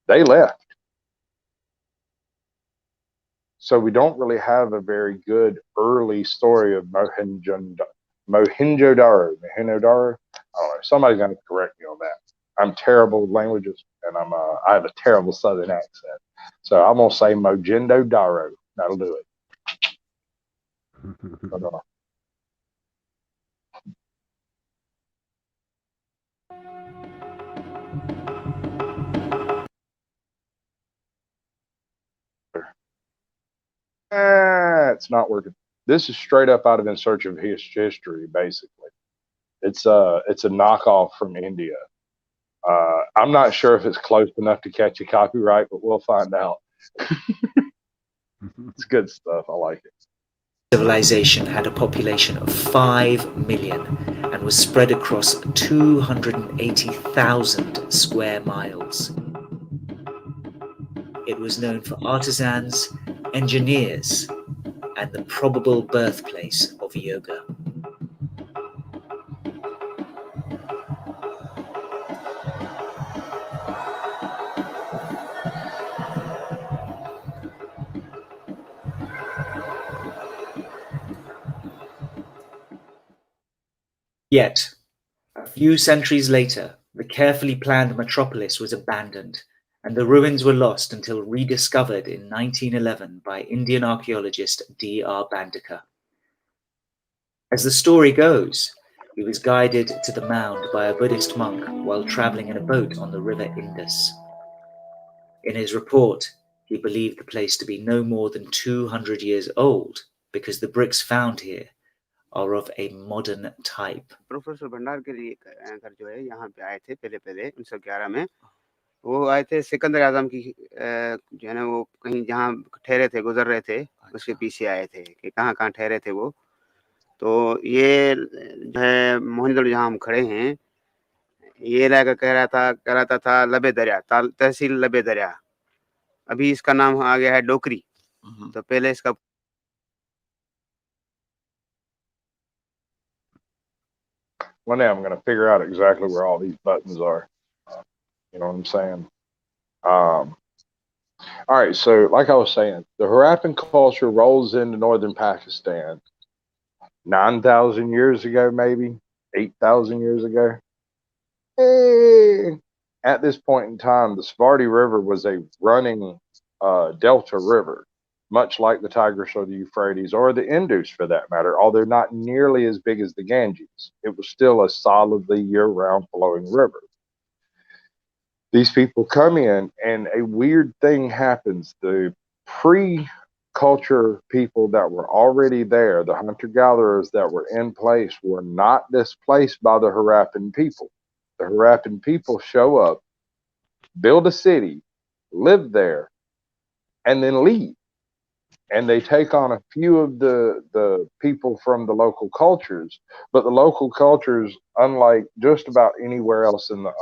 They left. So we don't really have a very good early story of Mohenjo-Daro. I don't know. Somebody's going to correct me on that. I'm terrible with languages, and I have a terrible Southern accent. So I'm going to say Mohenjo-Daro. That'll do it. I don't know. It's not working. This is straight up out of In Search of History, basically. It's a knockoff from India. I'm not sure if it's close enough to catch a copyright, but we'll find out. It's good stuff. I like it. Civilization had a population of 5 million and was spread across 280,000 square miles. It was known for artisans, engineers, and the probable birthplace of yoga. Yet, a few centuries later, the carefully planned metropolis was abandoned, and the ruins were lost until rediscovered in 1911 by Indian archaeologist D.R. Bandekar. As the story goes, he was guided to the mound by a Buddhist monk while traveling in a boat on the river Indus. In his report, he believed the place to be no more than 200 years old because the bricks found here are of a modern type. Professor भंडार के लिए घर जो है यहाँ पे आए थे पहले 1911 में वो आए थे सिकंदर आजम की जो है ना वो कहीं जहाँ ठहरे थे गुजर रहे थे उसके पीछे आए थे कि कहाँ ठहरे थे वो तो ये जो है मोहनजोदड़ो जहाँ हम खड़े हैं ये इलाका कहलाता था लबे दरिया तहसील लबे दरिया अभी इसका नाम आ गया है डोकरी तो पहले इसका One day I'm going to figure out exactly where all these buttons are. You know what I'm saying? All right. So like I was saying, the Harappan culture rolls into northern Pakistan 9,000 years ago, maybe 8,000 years ago. At this point in time, the Sephardi River was a running delta river, much like the Tigris or the Euphrates or the Indus for that matter, although not nearly as big as the Ganges. It was still a solidly year-round flowing river. These people come in and a weird thing happens. The pre-culture people that were already there, the hunter-gatherers that were in place, were not displaced by the Harappan people. The Harappan people show up, build a city, live there, and then leave. And they take on a few of the people from the local cultures, but the local cultures, unlike just about anywhere else in the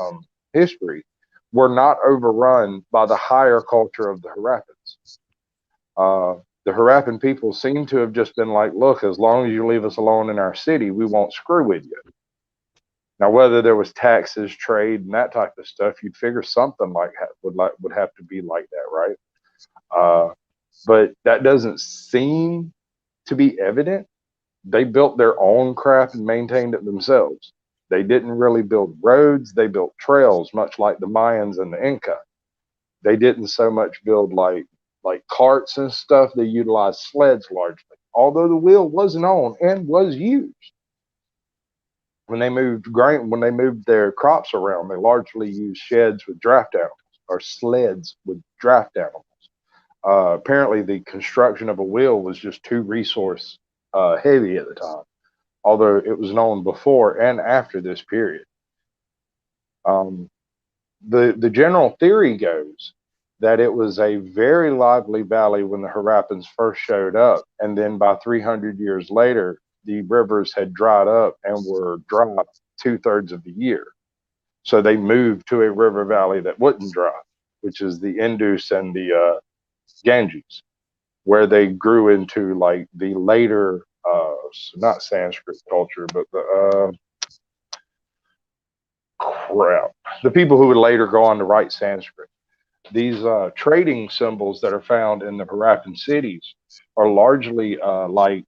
history, were not overrun by the higher culture of the Harappans. The Harappan people seem to have just been like, look, as long as you leave us alone in our city, we won't screw with you. Now, whether there was taxes, trade, and that type of stuff, you'd figure something like that would have to be like that, right? But that doesn't seem to be evident. They built their own craft and maintained it themselves. They didn't really build roads. They built trails, much like the Mayans and the Inca. They didn't so much build like carts and stuff. They utilized sleds largely, although the wheel was known and was used. When they moved their crops around, they largely used sheds with draft animals or sleds with draft animals. Apparently, the construction of a wheel was just too resource heavy at the time, although it was known before and after this period. The general theory goes that it was a very lively valley when the Harappans first showed up, and then by 300 years later, the rivers had dried up and were dry 2/3 of the year. So they moved to a river valley that wouldn't dry. which is the Indus and the Ganges, where they grew into like the later, not Sanskrit culture, but the the people who would later go on to write Sanskrit. These trading symbols that are found in the Harappan cities are largely like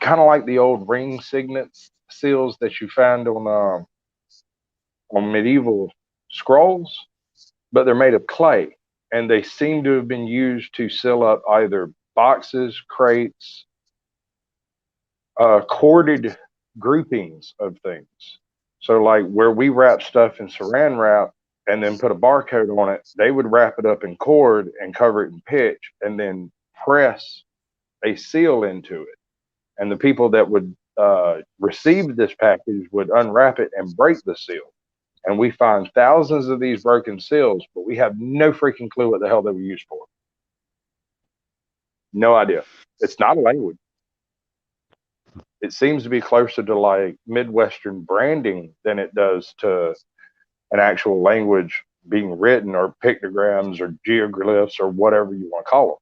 kind of like the old ring signet seals that you find on medieval scrolls, but they're made of clay, and they seem to have been used to seal up either boxes, crates, corded groupings of things. So like where we wrap stuff in saran wrap and then put a barcode on it, they would wrap it up in cord and cover it in pitch and then press a seal into it. And the people that would receive this package would unwrap it and break the seal. And we find thousands of these broken seals, but we have no freaking clue what the hell they were used for. No idea. It's not a language. It seems to be closer to like Midwestern branding than it does to an actual language being written, or pictograms or geoglyphs or whatever you want to call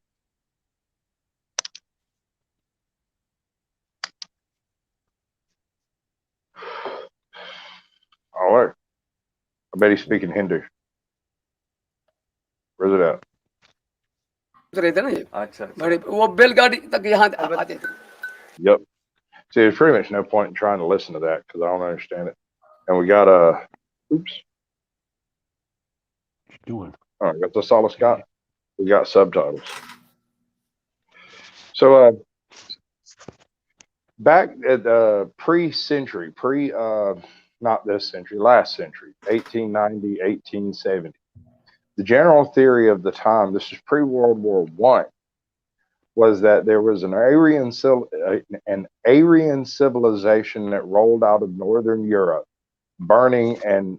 them. All right. I bet he's speaking Hindu. Where's it at? Yep. See, there's pretty much no point in trying to listen to that because I don't understand it. And we got oops. What you doing? Oh, I got the solid Scott. We got subtitles. So back at pre-century, not this century, last century, 1890, 1870. The general theory of the time, this is pre-World War I, was that there was an Aryan civilization that rolled out of Northern Europe, burning and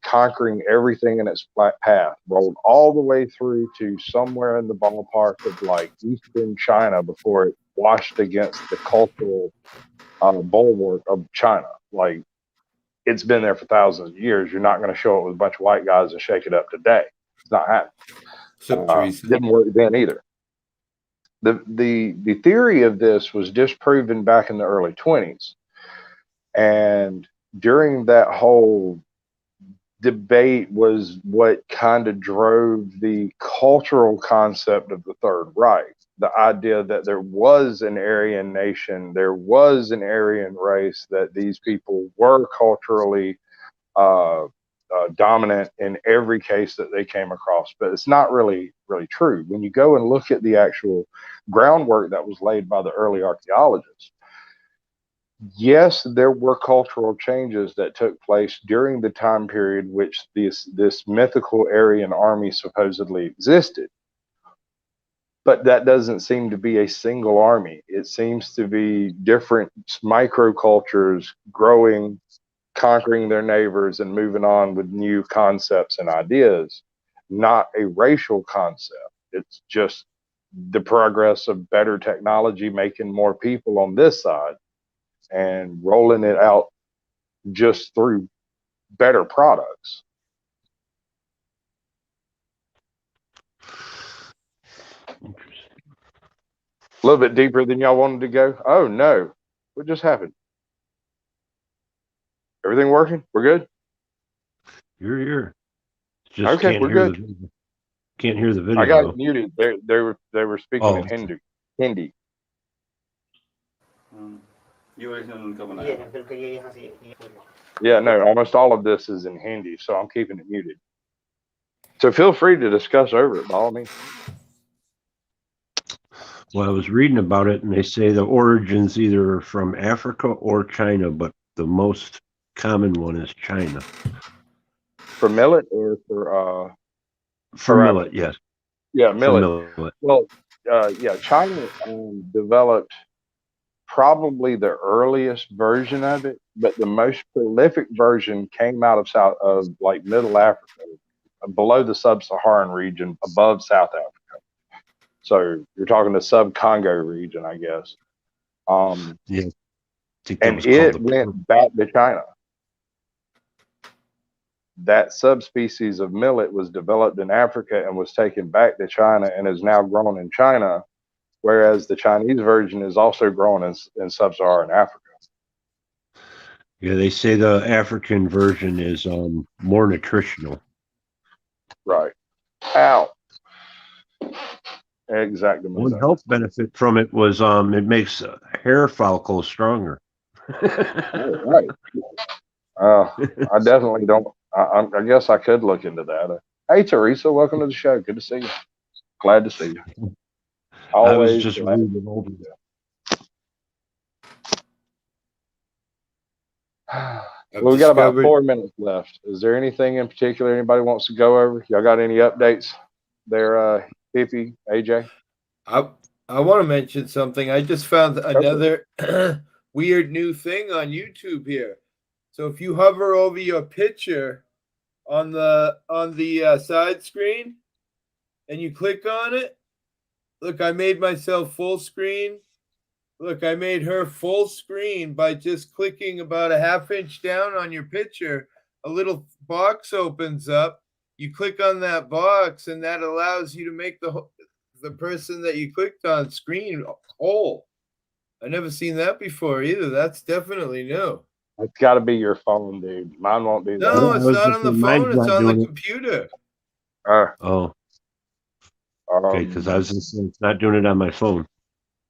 conquering everything in its path, rolled all the way through to somewhere in the ballpark of like Eastern China before it washed against the cultural bulwark of China. Like, it's been there for thousands of years. You're not going to show it with a bunch of white guys and shake it up today. It's not happening. Didn't work then either. The theory of this was disproven back in the early 20s. And during that whole debate was what kind of drove the cultural concept of the Third Reich. The idea that there was an Aryan nation, there was an Aryan race, that these people were culturally dominant in every case that they came across. But it's not really true. When you go and look at the actual groundwork that was laid by the early archaeologists, yes, there were cultural changes that took place during the time period which this mythical Aryan army supposedly existed. But that doesn't seem to be a single army. It seems to be different microcultures growing, conquering their neighbors, and moving on with new concepts and ideas, not a racial concept. It's just the progress of better technology making more people on this side and rolling it out just through better products. A little bit deeper than y'all wanted to go. Oh no, what just happened? Everything working? We're good? You're here. Just okay, we're good. Can't hear the video. I got it muted. They were speaking in Hindi. Yeah, no, almost all of this is in Hindi, so I'm keeping it muted. So feel free to discuss over it by all means. Well, I was reading about it, and they say the origins either from Africa or China, but the most common one is China. For millet or for millet, yes. Yeah, millet. Well, yeah, China developed probably the earliest version of it, but the most prolific version came out of like Middle Africa, below the sub-Saharan region, above South Africa. So you're talking the sub-Congo region, I guess. Yeah. And it went back to China. that subspecies of millet was developed in Africa and was taken back to China and is now grown in China, whereas the Chinese version is also grown in sub-Saharan Africa. Yeah, they say the African version is more nutritional. Right. Ow. Exactly. One health benefit from it was it makes hair follicles stronger. Right. I definitely don't. I guess I could look into that. Hey, Teresa, welcome to the show. Good to see you. Glad to see you. I was Always just glad. reading over that. Well, we got about 4 minutes left. Is there anything in particular anybody wants to go over? Y'all got any updates there, Hippie, AJ? I want to mention something. I just found another weird new thing on YouTube here. So if you hover over your picture on the side screen and you click on it, look, I made myself full screen. Look, I made her full screen by just clicking about a half-inch down on your picture. A little box opens up. You click on that box, and that allows you to make the person that you clicked on screen whole. I never seen that before either. That's definitely new. It's got to be your phone, dude. Mine won't do that. No, it's not on the phone. It's on the computer. Oh. Okay, because I was just saying it's not doing it on my phone.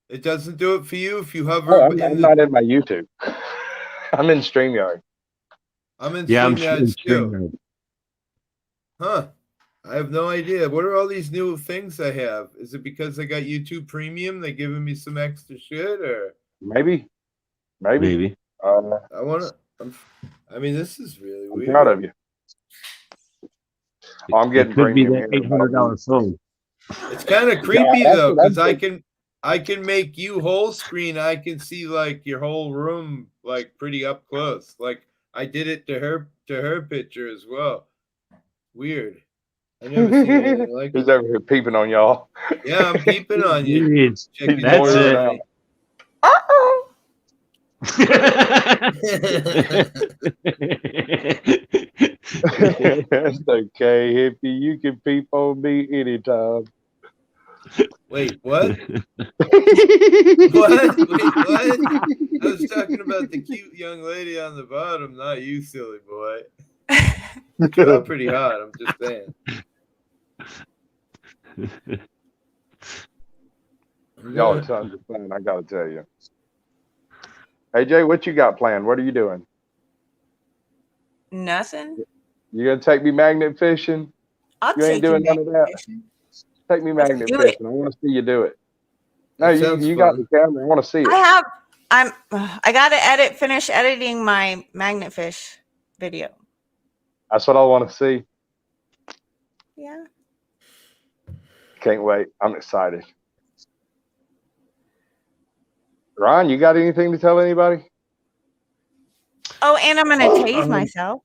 It doesn't do it for you if you hover. I'm not in my YouTube. I'm in StreamYard. I'm in Yeah, StreamYard too. StreamYard. Huh. I have no idea. What are all these new things I have? Is it because I got YouTube Premium? They giving me some extra shit, or maybe? I want to. I mean, this is really weird. I'm proud of you. I'm getting It could be premium that here. $800 phone. It's kind of creepy though, because I can make you whole screen. I can see like your whole room, like pretty up close. Like I did it to her picture as well. Weird. I never seen anything like Who's it. over here peeping on y'all? Yeah, I'm peeping on you. Checking That's you it. out. That's okay, Hippie. You can peep on me anytime. Wait, what? What? Wait, what? I was talking about the cute young lady on the bottom, not you, silly boy. You're pretty hot, I'm just saying. Y'all are tons of fun, I gotta tell you. Hey Jay, what you got planned? What are you doing? Nothing. You gonna take me magnet fishing? I'll You ain't take doing you none of that. fishing. Take me magnet do fishing. I want to see you do it. No, That you sounds got fun. the camera. I want to see it. I gotta finish editing my magnet fish video. That's what I want to see. Yeah. Can't wait. I'm excited. Ryan, you got anything to tell anybody? Oh, and I'm gonna tase myself.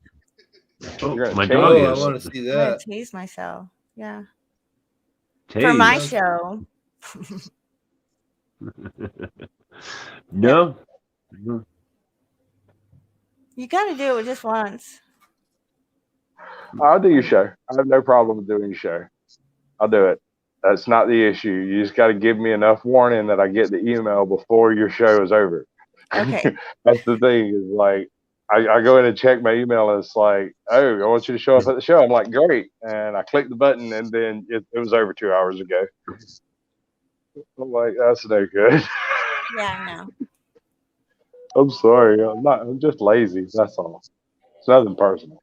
My dog I is. want to see I'm gonna that. tase myself. Yeah. For Tase. my show. No. You gotta do it just once. I'll do your show. I have no problem with doing your show. I'll do it. That's not the issue. You just got to give me enough warning that I get the email before your show is over. Okay. That's the thing is like, I go in and check my email and it's like, oh, I want you to show up at the show. I'm like, great. And I click the button and then it was over 2 hours ago. I'm like, that's no good. Yeah, I know. I'm sorry. I'm just lazy. That's all. It's nothing personal.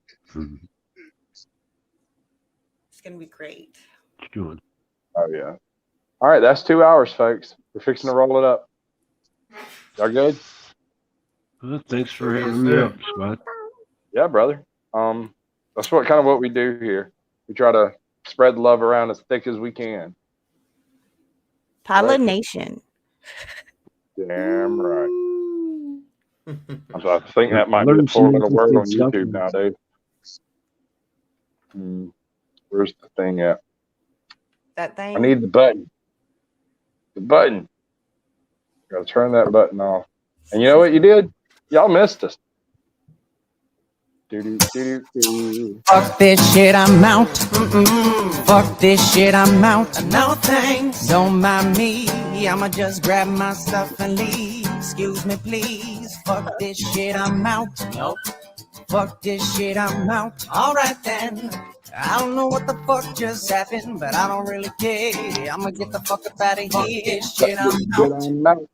It's gonna be great. What you doing? Oh yeah. All right, that's 2 hours, folks. We're fixing to roll it up. Y'all good? Well, thanks for having me up, Spot. Yeah, brother. That's what we do here. We try to spread the love around as thick as we can. Pollination. Damn right. I think that might be Learn the some 4-letter word on interesting YouTube stuff. nowadays. Where's the thing at? That thing. I need the button. The button. Gotta turn that button off. And you know what you did? Y'all missed us. Fuck this shit, I'm out. Fuck this shit, I'm out. No thanks, don't mind me. I'ma just grab my stuff and leave. Excuse me, please. Fuck this shit, I'm out. Nope. Fuck this shit, I'm out. Alright then. I don't know what the fuck just happened, but I don't really care. I'ma get the fuck up out of here. Shit, I'm out.